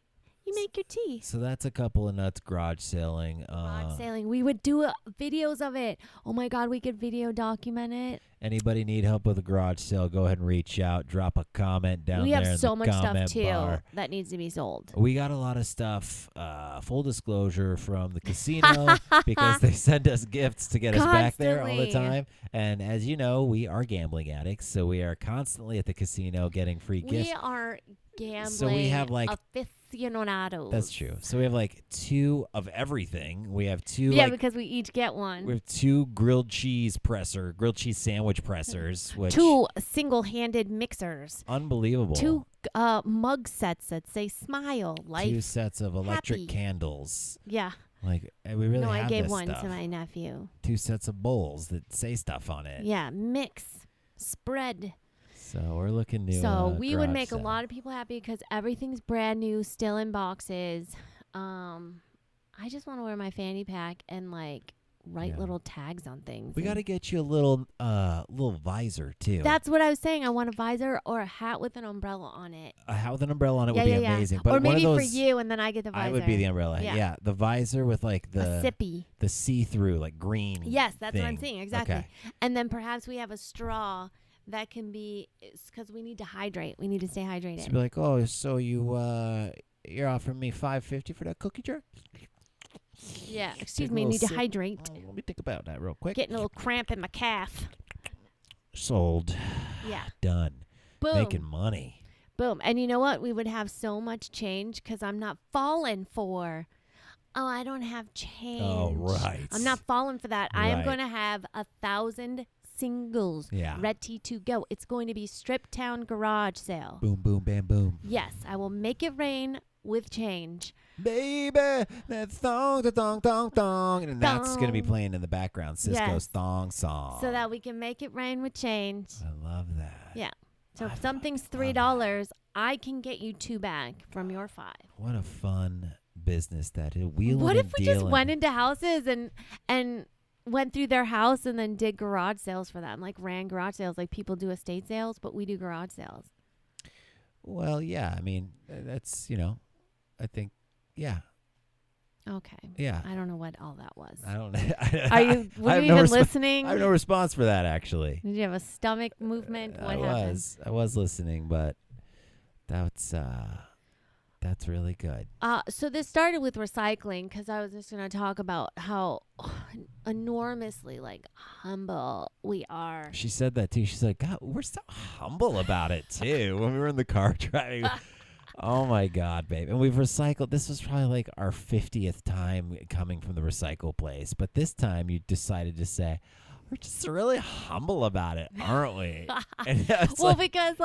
S2: You make your tea.
S1: So that's a couple of nuts garage sailing.
S2: Garage sailing. We would do videos of it. Oh my God, we could video document it.
S1: Anybody need help with a garage sale, go ahead and reach out. Drop a comment down there.
S2: We have so much stuff
S1: bar.
S2: too that needs to be sold.
S1: We got a lot of stuff, full disclosure, from the casino because they send us gifts to get us back there all the time. And as you know, we are gambling addicts, so we are constantly at the casino getting free gifts.
S2: We are gambling.
S1: So we have like
S2: aficionados.
S1: That's true. So we have like two of everything. We have two.
S2: Yeah, because we each get one.
S1: We have two grilled cheese sandwich pressers. Which,
S2: two single-handed mixers.
S1: Unbelievable.
S2: Two mug sets that say "Smile." Life.
S1: Two sets of electric
S2: happy.
S1: Candles.
S2: Yeah.
S1: Like we really.
S2: No,
S1: have
S2: I gave
S1: this
S2: one
S1: stuff.
S2: to my nephew.
S1: Two sets of bowls that say stuff on it.
S2: Yeah, mix, spread.
S1: So we're looking new.
S2: So we would make a lot of people happy because everything's brand new, still in boxes. I just want to wear my fanny pack and like write little tags on things.
S1: We got to get you a little visor too.
S2: That's what I was saying. I want a visor or a hat with an umbrella on it.
S1: A hat with an umbrella on it would be amazing. But
S2: or maybe
S1: one of
S2: for
S1: those,
S2: you, and then I get the visor.
S1: I would be the umbrella. Yeah, the visor with like
S2: a sippy,
S1: the see-through like green.
S2: Yes, that's
S1: thing.
S2: what I'm saying exactly.
S1: Okay.
S2: And then perhaps we have a straw. That can be because we need to hydrate. We need to stay hydrated.
S1: So be like, oh, so you're offering me $5.50 for that cookie jar?
S2: Yeah, excuse me, need to hydrate.
S1: Oh, let me think about that real quick.
S2: Getting a little cramp in my calf.
S1: Sold.
S2: Yeah.
S1: Done.
S2: Boom.
S1: Making money.
S2: Boom. And you know what? We would have so much change because I'm not falling for. Oh, I don't have change.
S1: Oh, right.
S2: I'm not falling for that.
S1: Right.
S2: I am going to have 1,000 singles
S1: Yeah.
S2: ready to go. It's going to be Strip Town Garage Sale.
S1: Boom, boom, bam, boom.
S2: Yes, I will make it rain with change.
S1: Baby, that thong, da thong, thong, thong. And that's going to be playing in the background. Cisco's thong song.
S2: So that we can make it rain with change.
S1: I love that.
S2: Yeah. So if something's $3, I can get you 2 back from your 5.
S1: What a fun business that is. Wheeling
S2: What if
S1: and
S2: we
S1: dealing.
S2: just went into houses and went through their house and then did garage sales for them, like ran garage sales, like people do estate sales, but we do garage sales.
S1: Well, yeah. I mean, that's, I think, yeah.
S2: Okay.
S1: Yeah.
S2: I don't know what all that was.
S1: I don't
S2: Are were you even listening?
S1: I have no response for that, actually.
S2: Did you have a stomach movement? What happened?
S1: I was listening, but that's really good.
S2: So this started with recycling because I was just going to talk about how enormously humble we are.
S1: She said that too. She's like, God, we're so humble about it too. When we were in the car driving. Oh my God, babe. And we've recycled. This was probably like our 50th time coming from the recycle place. But this time you decided to say, we're just really humble about it, aren't we? And
S2: because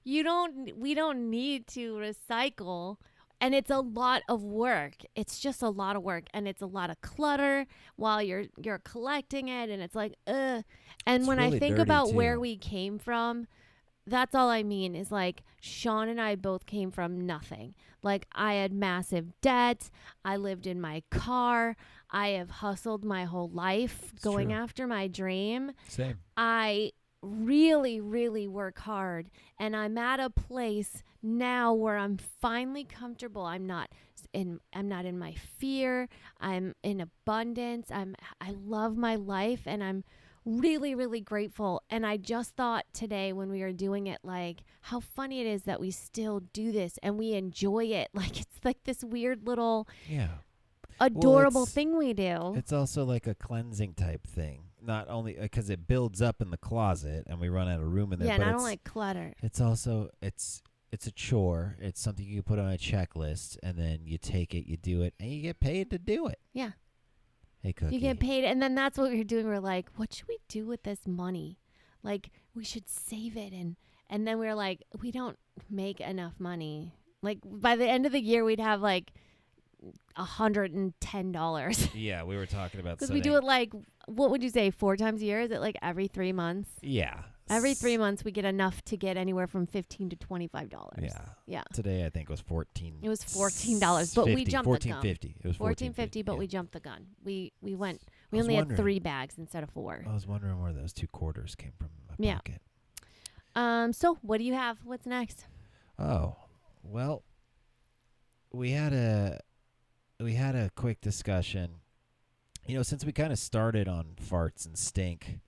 S2: we don't need to recycle, and it's a lot of work. It's just a lot of work, and it's a lot of clutter while you're collecting it, and it's like, ugh. And when I think about where we came from, that's all I mean is like Sean and I both came from nothing. Like I had massive debt. I lived in my car. I have hustled my whole life going after my dream.
S1: Same.
S2: I really, really work hard, and I'm at a place now where I'm finally comfortable. I'm not in my fear. I'm in abundance. I love my life, and I'm really, really grateful. And I just thought today when we were doing it, like how funny it is that we still do this and we enjoy it. Like it's like this weird little adorable thing we do.
S1: It's also like a cleansing type thing. Not only because it builds up in the closet and we run out of room in there.
S2: Yeah,
S1: but
S2: and I don't like clutter.
S1: It's also it's a chore. It's something you put on a checklist, and then you take it, you do it, and you get paid to do it.
S2: Yeah.
S1: Hey, Cookie.
S2: You get paid, and then that's what we're doing. We're like, what should we do with this money? Like, we should save it, and then we're like, we don't make enough money. Like, by the end of the year, we'd have like $110.
S1: Yeah, we were talking about
S2: because we do it like, what would you say, 4 times a year? Is it like every 3 months?
S1: Yeah.
S2: Every 3 months, we get enough to get anywhere from $15 to $25.
S1: Yeah.
S2: Yeah.
S1: Today, I think it was $14.
S2: It was $14, but we jumped the gun.
S1: $14.50. It was
S2: $14.50, but we jumped the gun. We went. We only had 3 bags instead of 4.
S1: I was wondering where those 2 quarters came from in my pocket.
S2: So what do you have? What's next?
S1: Oh, well, we had a quick discussion. You know, since we kind of started on farts and stink.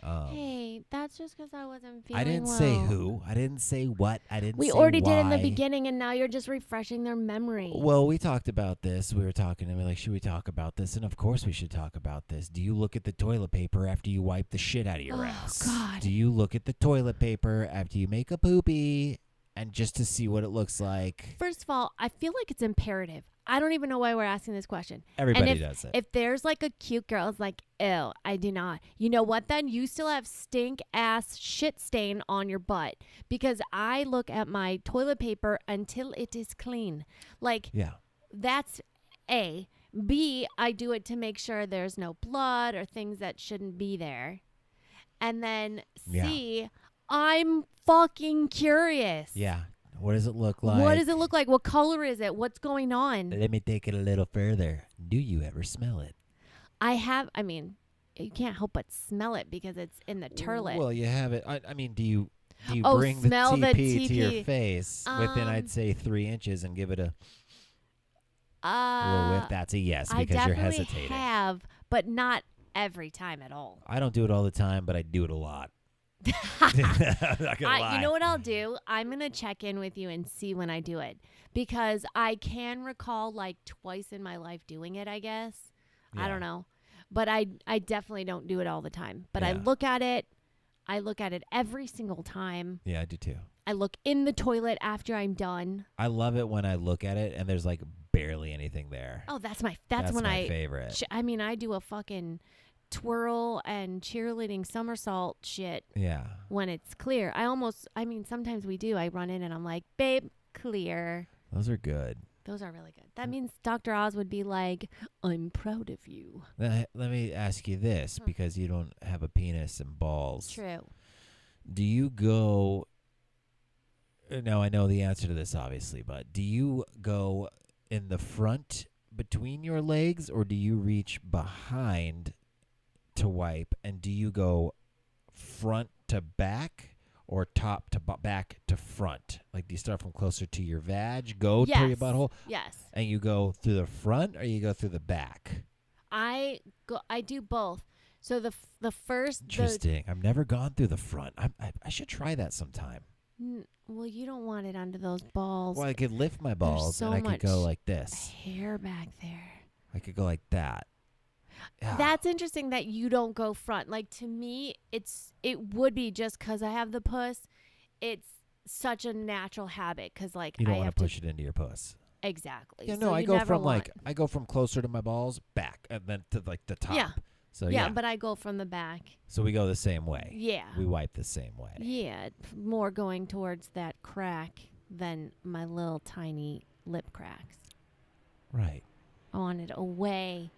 S2: Hey, that's just because I wasn't feeling
S1: I didn't
S2: well.
S1: say who. I didn't say what. I didn't say
S2: We already
S1: why.
S2: did in the beginning, and now you're just refreshing their memory.
S1: Well, we talked about this. We were talking to me like, should we talk about this? And of course we should talk about this. Do you look at the toilet paper after you wipe the shit out of your ass?
S2: Oh, God.
S1: Do you look at the toilet paper after you make a poopy and just to see what it looks like?
S2: First of all, I feel like it's imperative. I don't even know why we're asking this question.
S1: Everybody does it.
S2: If there's like a cute girl, it's like, ew, I do not. You know what then? You still have stink ass shit stain on your butt because I look at my toilet paper until it is clean. Like, that's A. B, I do it to make sure there's no blood or things that shouldn't be there. And then C, I'm fucking curious.
S1: Yeah. What does it look like?
S2: What does it look like? What color is it? What's going on?
S1: Let me take it a little further. Do you ever smell it?
S2: I mean, you can't help but smell it because it's in the turlet.
S1: Well, you have it. I mean, do you bring the
S2: smell
S1: TP to your face within, I'd say, 3 inches and give it a little whiff? That's a yes because you're hesitating.
S2: I have, but not every time at all.
S1: I don't do it all the time, but I do it a lot. I'm not gonna lie.
S2: You know what I'll do? I'm going to check in with you and see when I do it because I can recall like twice in my life doing it, I guess. Yeah. I don't know. But I definitely don't do it all the time. But I look at it. I look at it every single time.
S1: Yeah, I do too.
S2: I look in the toilet after I'm done.
S1: I love it when I look at it and there's like barely anything there.
S2: Oh, that's my
S1: favorite.
S2: I mean, I do a fucking twirl and cheerleading somersault shit.
S1: Yeah.
S2: When it's clear. Sometimes we do. I run in and I'm like, babe, clear.
S1: Those are good.
S2: Those are really good. That means Dr. Oz would be like, I'm proud of you.
S1: Let me ask you this because you don't have a penis and balls.
S2: True.
S1: Do you go... Now, I know the answer to this, obviously, but do you go in the front between your legs or do you reach behind to wipe, and do you go front to back or top to back to front? Like, do you start from closer to your vag, go to your butthole?
S2: Yes.
S1: And you go through the front or you go through the back?
S2: I do both. So the first...
S1: Interesting. I've never gone through the front. I should try that sometime.
S2: Well, you don't want it under those balls.
S1: Well, I could lift my balls and I could go like this.
S2: Hair back there.
S1: I could go like that. Yeah.
S2: That's interesting that you don't go front. Like, to me, it would be just because I have the puss. It's such a natural habit because, like,
S1: you don't want to push it into your puss.
S2: Exactly.
S1: Yeah, no,
S2: so
S1: I go from closer to my balls back and then to like the top.
S2: Yeah.
S1: So
S2: yeah, but I go from the back.
S1: So we go the same way.
S2: Yeah.
S1: We wipe the same way.
S2: Yeah, more going towards that crack than my little tiny lip cracks.
S1: Right.
S2: I want it away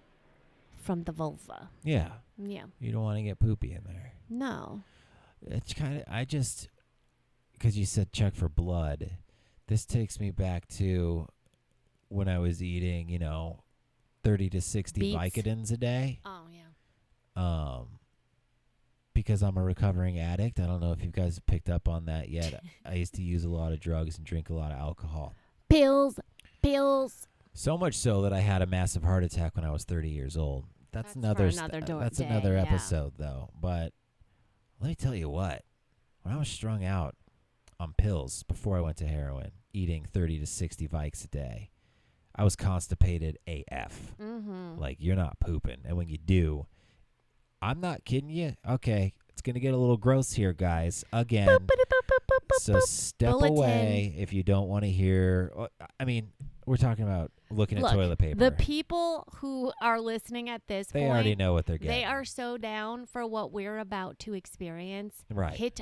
S2: from the vulva.
S1: Yeah.
S2: Yeah.
S1: You don't want to get poopy in there.
S2: No.
S1: It's kind of, because you said check for blood. This takes me back to when I was eating, 30 to 60
S2: Beets.
S1: Vicodins a day.
S2: Oh, yeah.
S1: Because I'm a recovering addict. I don't know if you guys have picked up on that yet. I used to use a lot of drugs and drink a lot of alcohol.
S2: Pills.
S1: So much so that I had a massive heart attack when I was 30 years old. That's another episode, though. But let me tell you what. When I was strung out on pills before I went to heroin, eating 30 to 60 Vikes a day, I was constipated AF.
S2: Mm-hmm.
S1: Like, you're not pooping. And when you do, I'm not kidding you. Okay, it's going to get a little gross here, guys. Again.
S2: Boop, boop, boop, boop,
S1: So step
S2: Bulletin.
S1: away if you don't want to hear. I mean, we're talking about looking at toilet paper.
S2: The people who are listening at this
S1: they
S2: point,
S1: already know what they're getting.
S2: They are so down for what we're about to experience.
S1: Right.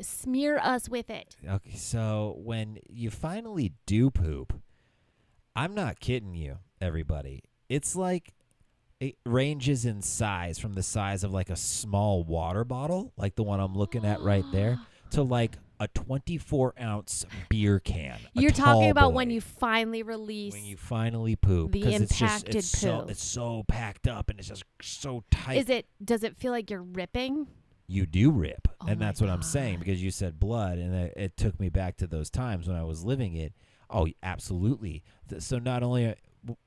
S2: Smear us with it.
S1: Okay, so when you finally do poop, I'm not kidding you, everybody. It's like it ranges in size from the size of like a small water bottle, like the one I'm looking at right there, to like a 24-ounce beer can.
S2: You're talking about when you finally release.
S1: When you finally poop.
S2: The impacted poo.
S1: It's so packed up and it's just so tight.
S2: Does it feel like you're ripping?
S1: You do rip.
S2: Oh
S1: and that's what I'm
S2: God.
S1: saying, because you said blood, and it took me back to those times when I was living it. Oh, absolutely. So not only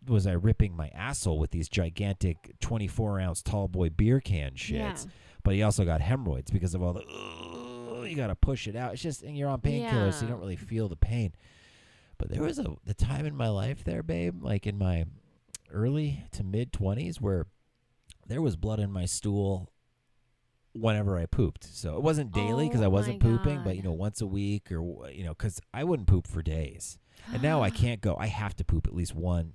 S1: was I ripping my asshole with these gigantic 24-ounce tall boy beer can shits, but he also got hemorrhoids because of all the, you got to push it out. It's just, and you're on painkillers, so you don't really feel the pain. But there was the time in my life there, babe, like in my early to mid-20s, where there was blood in my stool whenever I pooped. So it wasn't daily because I wasn't pooping, but, once a week or, because I wouldn't poop for days. And now I can't go. I have to poop at least once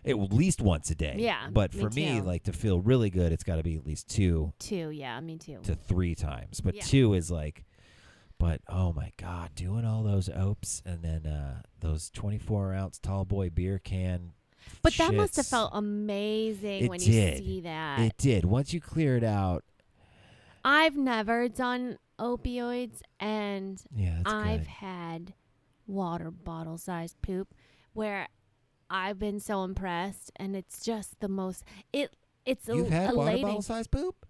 S1: a day.
S2: Yeah.
S1: But for me, like, to feel really good, it's got to be at least two.
S2: Yeah, me too.
S1: To 3 times. But 2 is like, but oh my God, doing all those opes and then those 24-ounce tall boy beer can.
S2: But
S1: shits,
S2: that must have felt amazing when you see that.
S1: It did. Once you clear it out.
S2: I've never done opioids, and I've
S1: good.
S2: had water bottle sized poop where I've been so impressed, and it's just the most it's
S1: You've had
S2: elating.
S1: water bottle sized poop?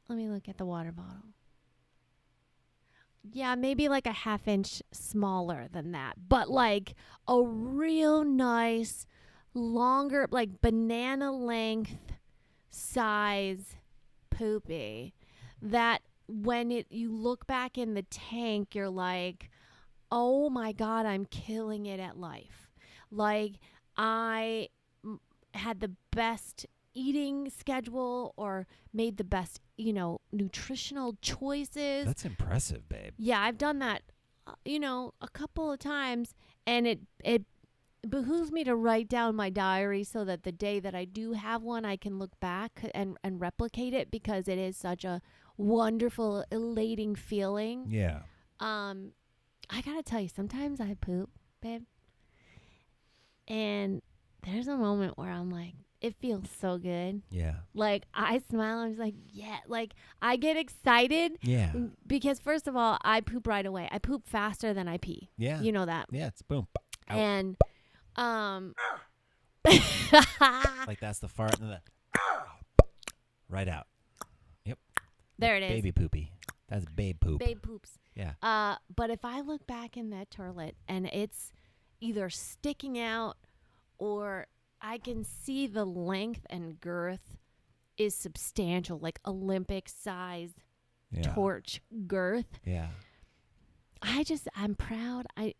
S2: Let me look at the water bottle. Yeah, maybe like a half inch smaller than that, but like a real nice longer, like banana length size poopy that when you look back in the tank, you're like, oh my God, I'm killing it at life. Like, I had the best eating schedule or made the best, nutritional choices.
S1: That's impressive, babe.
S2: Yeah, I've done that, a couple of times, and it behooves me to write down my diary so that the day that I do have one, I can look back and replicate it, because it is such a wonderful, elating feeling.
S1: Yeah.
S2: I gotta tell you, sometimes I poop, babe, and there's a moment where I'm like, it feels so good.
S1: Yeah.
S2: Like, I smile, I'm just like, yeah. Like, I get excited.
S1: Yeah.
S2: Because first of all, I poop right away. I poop faster than I pee.
S1: Yeah.
S2: You know that.
S1: Yeah, it's boom. Out.
S2: And
S1: like that's the fart and the right out. Yep.
S2: There it is.
S1: Baby poopy. That's babe poop.
S2: Babe poops.
S1: Yeah.
S2: But if I look back in that toilet and it's either sticking out or I can see the length and girth is substantial, like Olympic size torch girth.
S1: Yeah.
S2: I'm proud. I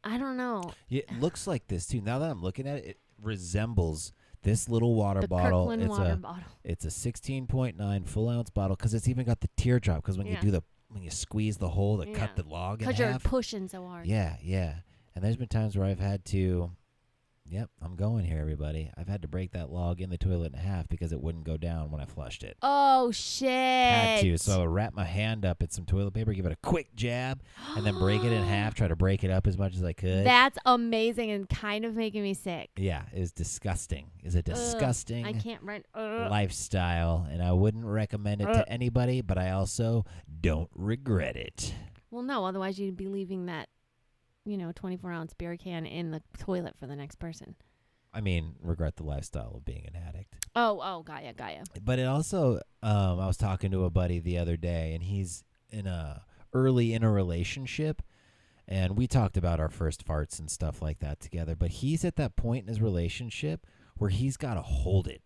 S2: don't know.
S1: It looks like this too. Now that I'm looking at it, it resembles this little water bottle.
S2: Kirkland water bottle.
S1: It's a 16.9 full ounce bottle, because it's even got the teardrop. Because when you squeeze the hole to cut the log in half,
S2: because you're pushing so hard.
S1: Yeah, yeah. And there's been times where I've had to. Yep, I'm going here, everybody. I've had to break that log in the toilet in half because it wouldn't go down when I flushed it.
S2: Oh, shit.
S1: Had to. So I would wrap my hand up in some toilet paper, give it a quick jab, and then break it in half, try to break it up as much as I could.
S2: That's amazing and kind of making me sick.
S1: Yeah, it was disgusting. It's a disgusting
S2: I can't run.
S1: lifestyle, and I wouldn't recommend it to anybody, but I also don't regret it.
S2: Well, no, otherwise you'd be leaving that, 24-ounce beer can in the toilet for the next person.
S1: I mean, regret the lifestyle of being an addict.
S2: Oh, got ya.
S1: But it also, I was talking to a buddy the other day, and he's early in a relationship, and we talked about our first farts and stuff like that together. But he's at that point in his relationship where he's got to hold it.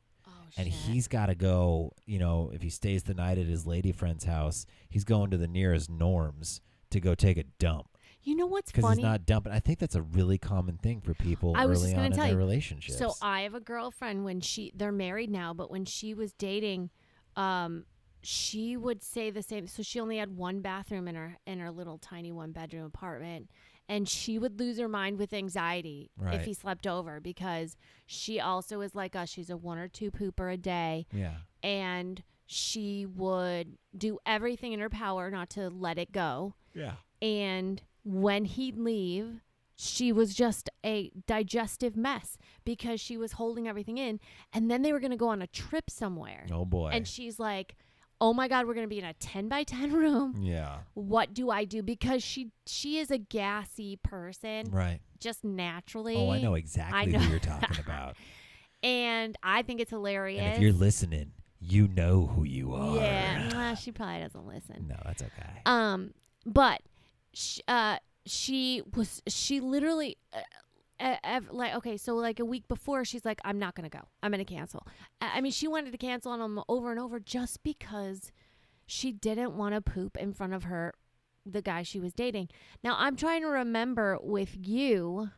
S1: And he's got to go, if he stays the night at his lady friend's house, he's going to the nearest Norms to go take a dump.
S2: You know what's
S1: funny? Because he's not dumping. I think that's a really common thing for people early on in their relationships.
S2: So I have a girlfriend they're married now, but when she was dating, she would say the same. So she only had one bathroom in her little tiny 1-bedroom apartment. And she would lose her mind with anxiety if he slept over, because she also is like us. She's a 1 or 2 pooper a day.
S1: Yeah.
S2: And she would do everything in her power not to let it go.
S1: Yeah.
S2: And when he'd leave, she was just a digestive mess because she was holding everything in. And then they were going to go on a trip somewhere.
S1: Oh, boy.
S2: And she's like, oh my God, we're going to be in a 10-by-10 room.
S1: Yeah.
S2: What do I do? Because she is a gassy person.
S1: Right.
S2: Just naturally.
S1: Oh, I know exactly who you're talking about.
S2: And I think it's hilarious.
S1: And if you're listening, you know who you are.
S2: Yeah. Well, she probably doesn't listen.
S1: No, that's okay.
S2: But she literally... so a week before, she's like, I'm not going to go. I'm going to cancel. I mean, she wanted to cancel on him over and over just because she didn't want to poop in front of the guy she was dating. Now, I'm trying to remember with you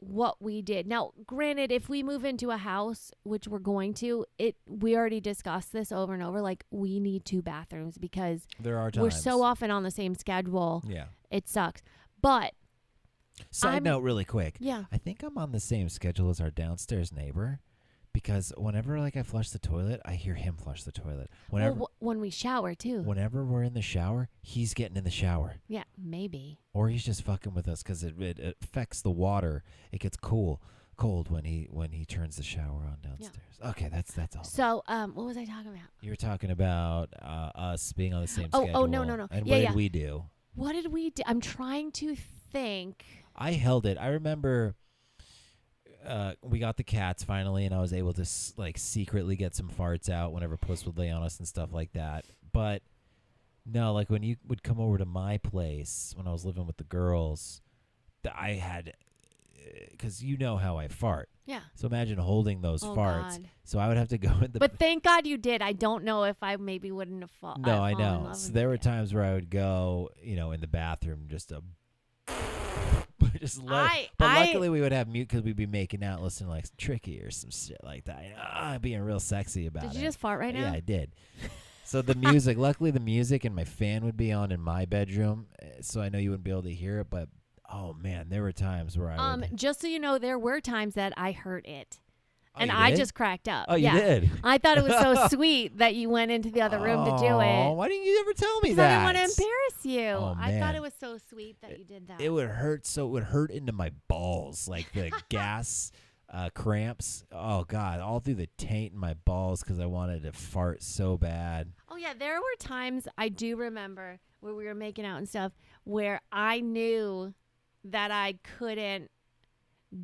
S2: what we did. Now, granted, if we move into a house, which we're going to, we already discussed this over and over. Like, we need 2 bathrooms because
S1: there are times
S2: we're so often on the same schedule.
S1: Yeah.
S2: It sucks. But
S1: Side note really quick.
S2: Yeah.
S1: I think I'm on the same schedule as our downstairs neighbor because whenever I flush the toilet, I hear him flush the toilet.
S2: When we shower too.
S1: Whenever we're in the shower, he's getting in the shower.
S2: Yeah, maybe.
S1: Or he's just fucking with us because it affects the water. It gets cold when he turns the shower on downstairs. Yeah. Okay, that's all.
S2: So, what was I talking about?
S1: You were talking about us being on the same schedule.
S2: Oh, no.
S1: And what did we do?
S2: What did we do? I'm trying to think.
S1: I held it. I remember we got the cats finally, and I was able to secretly get some farts out whenever Puss would lay on us and stuff like that. But no, when you would come over to my place when I was living with the girls, I had, because you know how I fart.
S2: Yeah.
S1: So imagine holding those farts. God. So I would have to go in the.
S2: But thank God you did. I don't know if I maybe wouldn't have fallen.
S1: No, I know. So there were times where I would go, in the bathroom, just to. Luckily we would have mute because we'd be making out, listening to Tricky or some shit like that. Being real sexy about it.
S2: Did you just fart right now?
S1: Yeah, I did. So the music, luckily the music and my fan would be on in my bedroom, so I know you wouldn't be able to hear it. But oh man, there were times where I would.
S2: Just so you know, there were times that I heard it.
S1: Oh,
S2: and I just cracked up.
S1: Oh, you did?
S2: I thought it was so sweet that you went into the other room to do it.
S1: Why didn't you ever tell me
S2: that? I didn't want to embarrass you.
S1: Oh,
S2: I thought it was so sweet that you did that.
S1: It would hurt. So it would hurt into my balls, like the gas cramps. Oh, God. All through the taint in my balls because I wanted to fart so bad.
S2: Oh, yeah. There were times I do remember where we were making out and stuff where I knew that I couldn't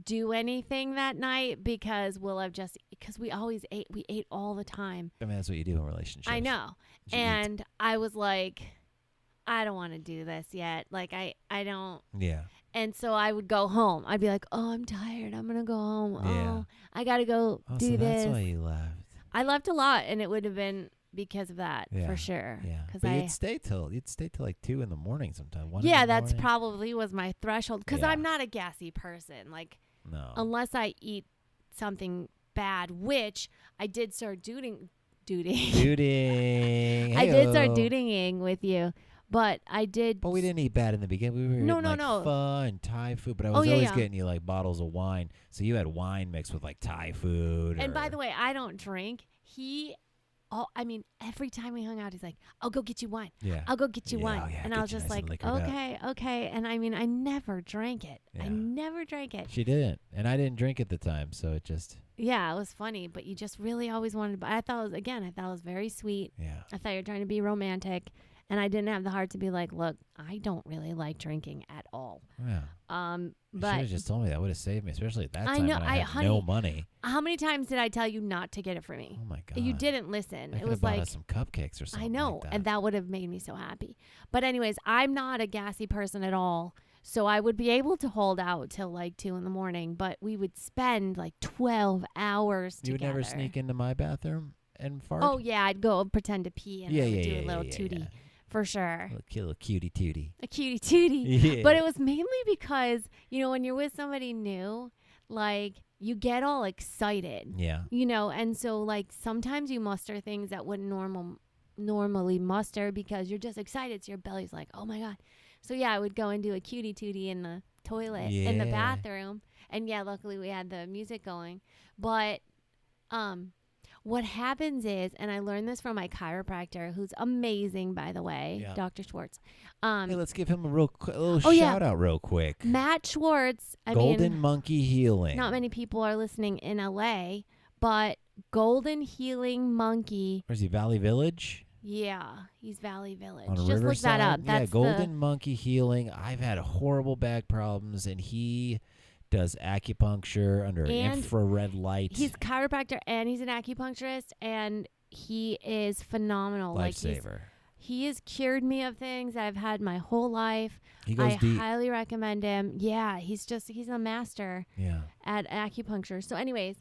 S2: do anything that night because we always ate. We ate all the time.
S1: I mean, that's what you do in relationships.
S2: I know. And I was like, I don't want to do this yet. I don't.
S1: Yeah.
S2: And so I would go home. I'd be like, oh, I'm tired. I'm going to go home.
S1: Yeah.
S2: Oh, I got to go do
S1: so
S2: this.
S1: That's why you left.
S2: I left a lot, and it would have been because of that, for sure.
S1: Yeah. But you'd stay till 2 in the morning sometime.
S2: That's probably was my threshold because I'm not a gassy person.
S1: No.
S2: Unless I eat something bad, which I did start duding.
S1: Duding.
S2: I did start duding with you. But I did.
S1: But we didn't eat bad in the beginning. We were eating pho and Thai food. But I was always getting you bottles of wine. So you had wine mixed with Thai food.
S2: And by the way, I don't drink. Every time we hung out, he's like, I'll go get you wine.
S1: Yeah.
S2: I'll go get you wine.
S1: Oh, yeah,
S2: and I was just like, okay. And I never drank it.
S1: Yeah.
S2: I never drank it.
S1: She didn't. And I didn't drink at the time. So it just.
S2: Yeah, it was funny. But you just really always wanted to. I thought it was very sweet.
S1: Yeah.
S2: I thought you were trying to be romantic. And I didn't have the heart to be like, look, I don't really like drinking at all.
S1: Yeah. You should have just told me. That would have saved me, especially at that time when I had no money.
S2: How many times did I tell you not to get it for me?
S1: Oh my God.
S2: You didn't listen.
S1: I
S2: It was
S1: bought
S2: like
S1: us some cupcakes or something.
S2: I know,
S1: like that.
S2: and that would have made me so happy. But anyways, I'm not a gassy person at all. So I would be able to hold out till like 2 a.m, but we would spend like 12 hours together.
S1: You would never sneak into my bathroom and fart?
S2: Oh, yeah. I'd go pretend to pee and I would do a little tootie.
S1: Yeah.
S2: For sure.
S1: A little cutie tootie.
S2: A cutie tootie.
S1: Yeah.
S2: But it was mainly because, when you're with somebody new, like, you get all excited.
S1: Yeah.
S2: And so, like, sometimes you muster things that wouldn't normally muster because you're just excited. So your belly's like, oh, my God. So, yeah, I would go and do a cutie tootie in the toilet, in the bathroom. And, yeah, luckily we had the music going. But, what happens is, and I learned this from my chiropractor, who's amazing, by the way, Dr. Schwartz.
S1: Hey, let's give him a little shout out real quick.
S2: Matt Schwartz.
S1: Golden Monkey Healing.
S2: Not many people are listening in LA, but Golden Healing Monkey.
S1: Where's he? Valley Village?
S2: Yeah, he's Valley Village.
S1: On
S2: Just
S1: Riverside?
S2: look that up. That's
S1: Golden Monkey Healing. I've had horrible back problems, and he does acupuncture under infrared light.
S2: He's a chiropractor and he's an acupuncturist, and he is phenomenal.
S1: Lifesaver.
S2: He has cured me of things that I've had my whole life.
S1: He goes deep.
S2: I highly recommend him. Yeah, he's a master at acupuncture. So anyways,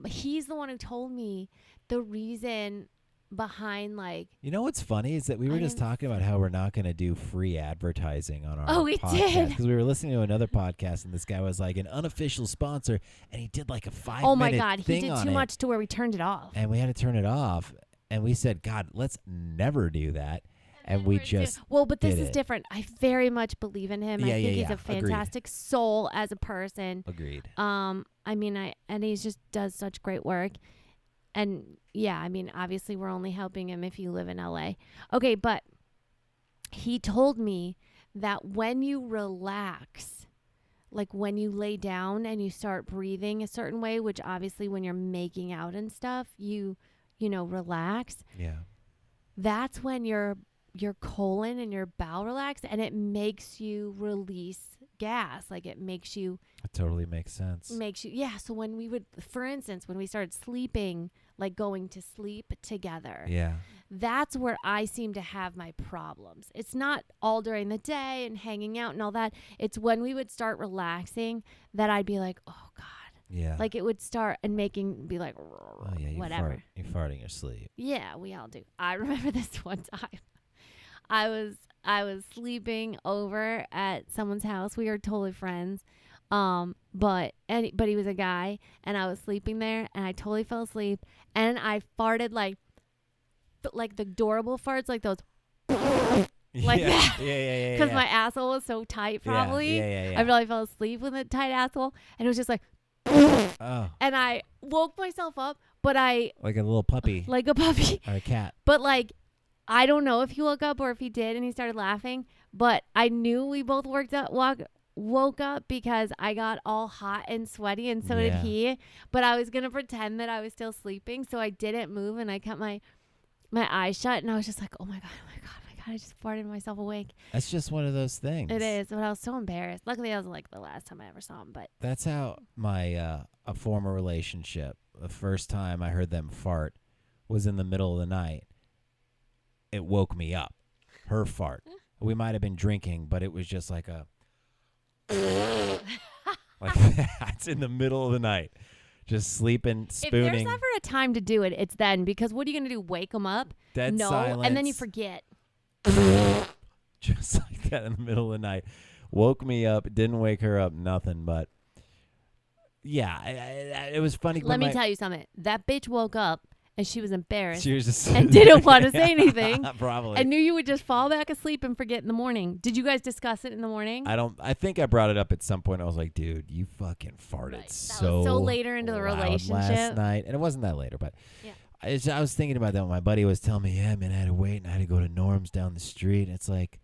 S2: he's the one who told me the reason behind, like,
S1: what's funny is that we were just talking about how we're not going to do free advertising on our
S2: we
S1: podcast.
S2: did,
S1: because we were listening to another podcast and this guy was like an unofficial sponsor and he did like a 5-minute
S2: oh my God, he did too
S1: it.
S2: much to where we turned it off,
S1: and we had to turn it off, and we said, God, let's never do that. And we just
S2: but this is different. I very much believe in him. I think he's a fantastic
S1: Agreed.
S2: soul as a person.
S1: Agreed.
S2: And he just does such great work. And yeah, obviously we're only helping him if you live in LA. Okay, but he told me that when you relax, like when you lay down and you start breathing a certain way, which obviously when you're making out and stuff, you relax.
S1: Yeah.
S2: That's when your colon and your bowel relax, and it makes you release gas. Like it makes you.
S1: It totally makes sense.
S2: So when we would, for instance, when we started sleeping, like going to sleep together.
S1: Yeah.
S2: That's where I seem to have my problems. It's not all during the day and hanging out and all that. It's when we would start relaxing that I'd be like, oh God.
S1: Yeah.
S2: Like it would start and be like,
S1: oh yeah,
S2: whatever.
S1: You fart in your sleep.
S2: Yeah, we all do. I remember this one time. I was sleeping over at someone's house. We were totally friends. But he was a guy, and I was sleeping there, and I totally fell asleep, and I farted like the adorable farts, like those, like that.
S1: Yeah.
S2: Because my asshole was so tight, probably.
S1: Yeah.
S2: I really fell asleep with a tight asshole, and it was just like,
S1: oh.
S2: And I woke myself up, but like
S1: a little puppy,
S2: like a puppy,
S1: or a cat.
S2: But like, I don't know if he woke up or if he did, and he started laughing. But I knew we both woke up because I got all hot and sweaty, and so did he. But I was gonna pretend that I was still sleeping, so I didn't move, and I kept my eyes shut, and I was just like, oh my god, I just farted myself awake.
S1: That's just one of those things.
S2: It is, but I was so embarrassed. Luckily, that was like the last time I ever saw him. But
S1: that's how my a former relationship. The first time I heard them fart was in the middle of the night. It woke me up. Her fart. We might have been drinking, but it was just like a like that's in the middle of the night. Just sleeping, spooning.
S2: If there's ever a time to do it, it's then. Because what are you going to do, wake them up?
S1: Dead silence.
S2: And then you forget.
S1: Just like that in the middle of the night. Woke me up. Didn't wake her up, nothing. But, yeah, it was funny.
S2: Let me tell you something. That bitch woke up, and she was embarrassed.
S1: She was just
S2: and didn't want to say anything.
S1: Probably.
S2: I knew you would just fall back asleep and forget in the morning. Did you guys discuss it in the morning?
S1: I think I brought it up at some point. I was like, dude, you fucking farted
S2: That
S1: so
S2: was so later into the relationship
S1: last night. And it wasn't that later, but
S2: yeah.
S1: I was thinking about that when my buddy was telling me, yeah, man, I had to wait and I had to go to Norm's down the street. And it's like,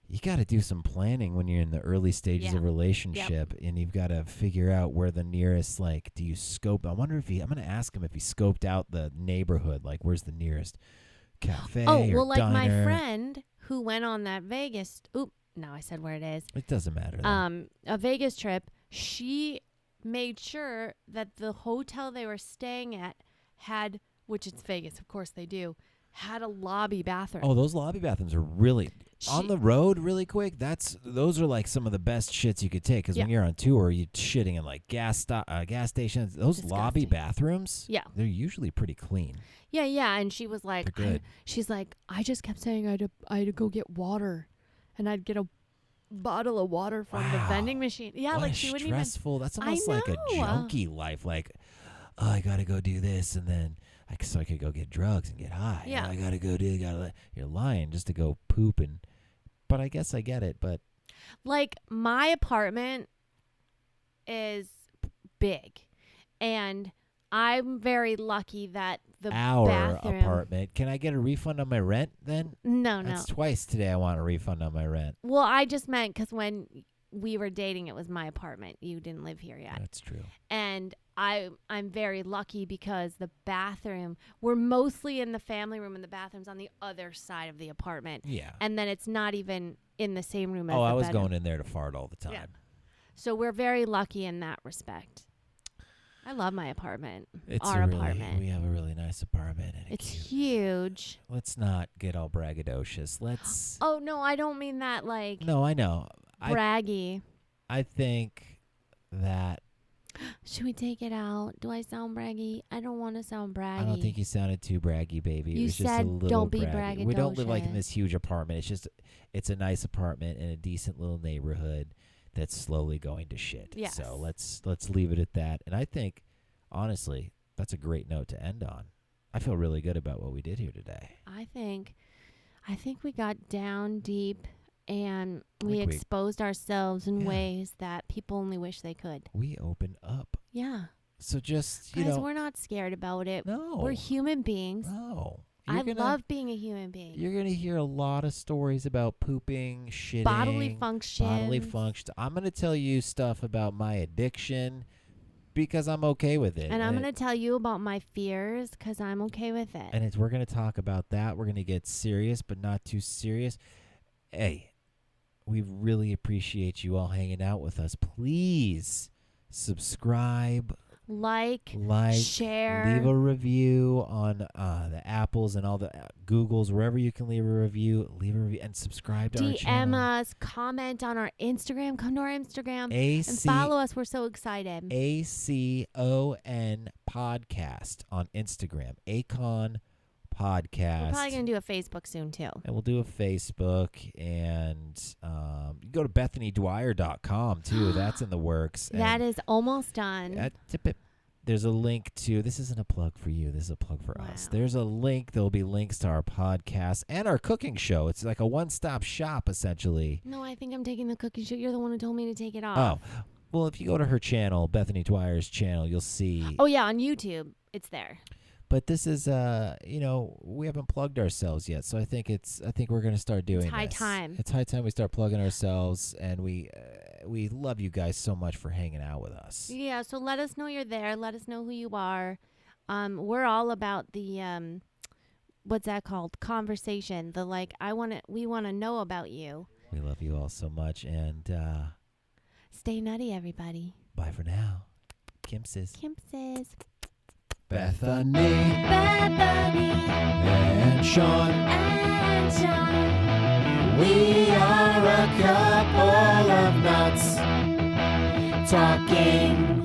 S1: you got to do some planning when you're in the early stages of relationship, and you've got to figure out where the nearest, like, do you scope? I wonder if I'm going to ask him if he scoped out the neighborhood, like, where's the nearest cafe
S2: Oh,
S1: or
S2: well, like my
S1: diner.
S2: friend who went on that Vegas. Oop, now I said where it is.
S1: It doesn't matter. Though.
S2: A Vegas trip. She made sure that the hotel they were staying at had, which it's Vegas, of course they do, had a lobby bathroom.
S1: Oh, those lobby bathrooms are really on the road really quick. Those are like some of the best shits you could take because when you're on tour, you're shitting in like gas stations. Those lobby bathrooms, they're usually pretty clean.
S2: Yeah, and she was like, she's like, I just kept saying I had to go get water, and I'd get a bottle of water from the vending machine. Yeah, like she wouldn't even. Stressful.
S1: That's almost like a junkie life. Like, oh, I gotta go do this, and then so I could go get drugs and get high.
S2: Yeah,
S1: I gotta go do. You're lying just to go poop but I guess I get it. But
S2: like my apartment is big, and I'm very lucky that
S1: our
S2: bathroom.
S1: Apartment. Can I get a refund on my rent then?
S2: No.
S1: That's twice today. I want a refund on my rent.
S2: Well, I just meant because when we were dating, it was my apartment. You didn't live here yet.
S1: That's true.
S2: And I'm very lucky because the bathroom, we're mostly in the family room, and the bathroom's on the other side of the apartment.
S1: Yeah.
S2: And then it's not even in the same room as
S1: the
S2: bedroom.
S1: I was going in there to fart all the time.
S2: Yeah. So we're very lucky in that respect. I love my apartment. Our apartment.
S1: We have a really nice apartment. And
S2: it's huge.
S1: Let's not get all braggadocious. Let's.
S2: Oh, no, I don't mean that like.
S1: No, I know.
S2: Braggy.
S1: I think that.
S2: Should we take it out? Do I sound braggy? I don't want to sound braggy.
S1: I don't think you sounded too braggy, baby.
S2: You
S1: was
S2: said
S1: just a little
S2: don't be
S1: braggy.
S2: braggadocious.
S1: We don't live like in this huge apartment. It's a nice apartment in a decent little neighborhood that's slowly going to shit.
S2: Yes.
S1: So let's leave it at that. And I think, honestly, that's a great note to end on. I feel really good about what we did here today.
S2: I think we got down deep and we exposed ourselves in ways that people only wish they could.
S1: We opened up.
S2: Yeah.
S1: So just,
S2: Guys, we're not scared about it.
S1: No.
S2: We're human beings.
S1: No.
S2: I love being a human being.
S1: You're going to hear a lot of stories about pooping, shitting.
S2: Bodily functions.
S1: I'm going to tell you stuff about my addiction because I'm okay with it.
S2: And I'm going to tell you about my fears because I'm okay with it.
S1: And we're going to talk about that. We're going to get serious, but not too serious. Hey, we really appreciate you all hanging out with us. Please subscribe.
S2: Like, share,
S1: leave a review on the Apples and all the Googles, wherever you can leave a review, and subscribe to our channel.
S2: DM us, comment on our Instagram, come to our Instagram and follow us. We're so excited.
S1: ACON podcast on Instagram. ACON podcast.
S2: We're probably going to do a Facebook soon too.
S1: And we'll do a Facebook, and you go to BethanyDwyer.com too. That's in the works.
S2: That is almost done.
S1: There's a link to, this isn't a plug for you, this is a plug for us. There's a link, there'll be links to our podcast and our cooking show. It's like a one-stop shop, essentially.
S2: No, I think I'm taking the cooking show. You're the one who told me to take it off.
S1: Oh, well, if you go to her channel, Bethany Dwyer's channel, you'll see.
S2: Oh, yeah, on YouTube, it's there.
S1: But this is, we haven't plugged ourselves yet, so I think we're going to start doing this.
S2: It's high time.
S1: It's high time we start plugging ourselves, and we love you guys so much for hanging out with us.
S2: Yeah, so let us know you're there. Let us know who you are. We're all about the what's that called? Conversation. We want to know about you.
S1: We love you all so much, and
S2: stay nutty, everybody.
S1: Bye for now. Kimpses.
S2: Bethany.
S1: And Sean.
S4: We are a couple of nuts talking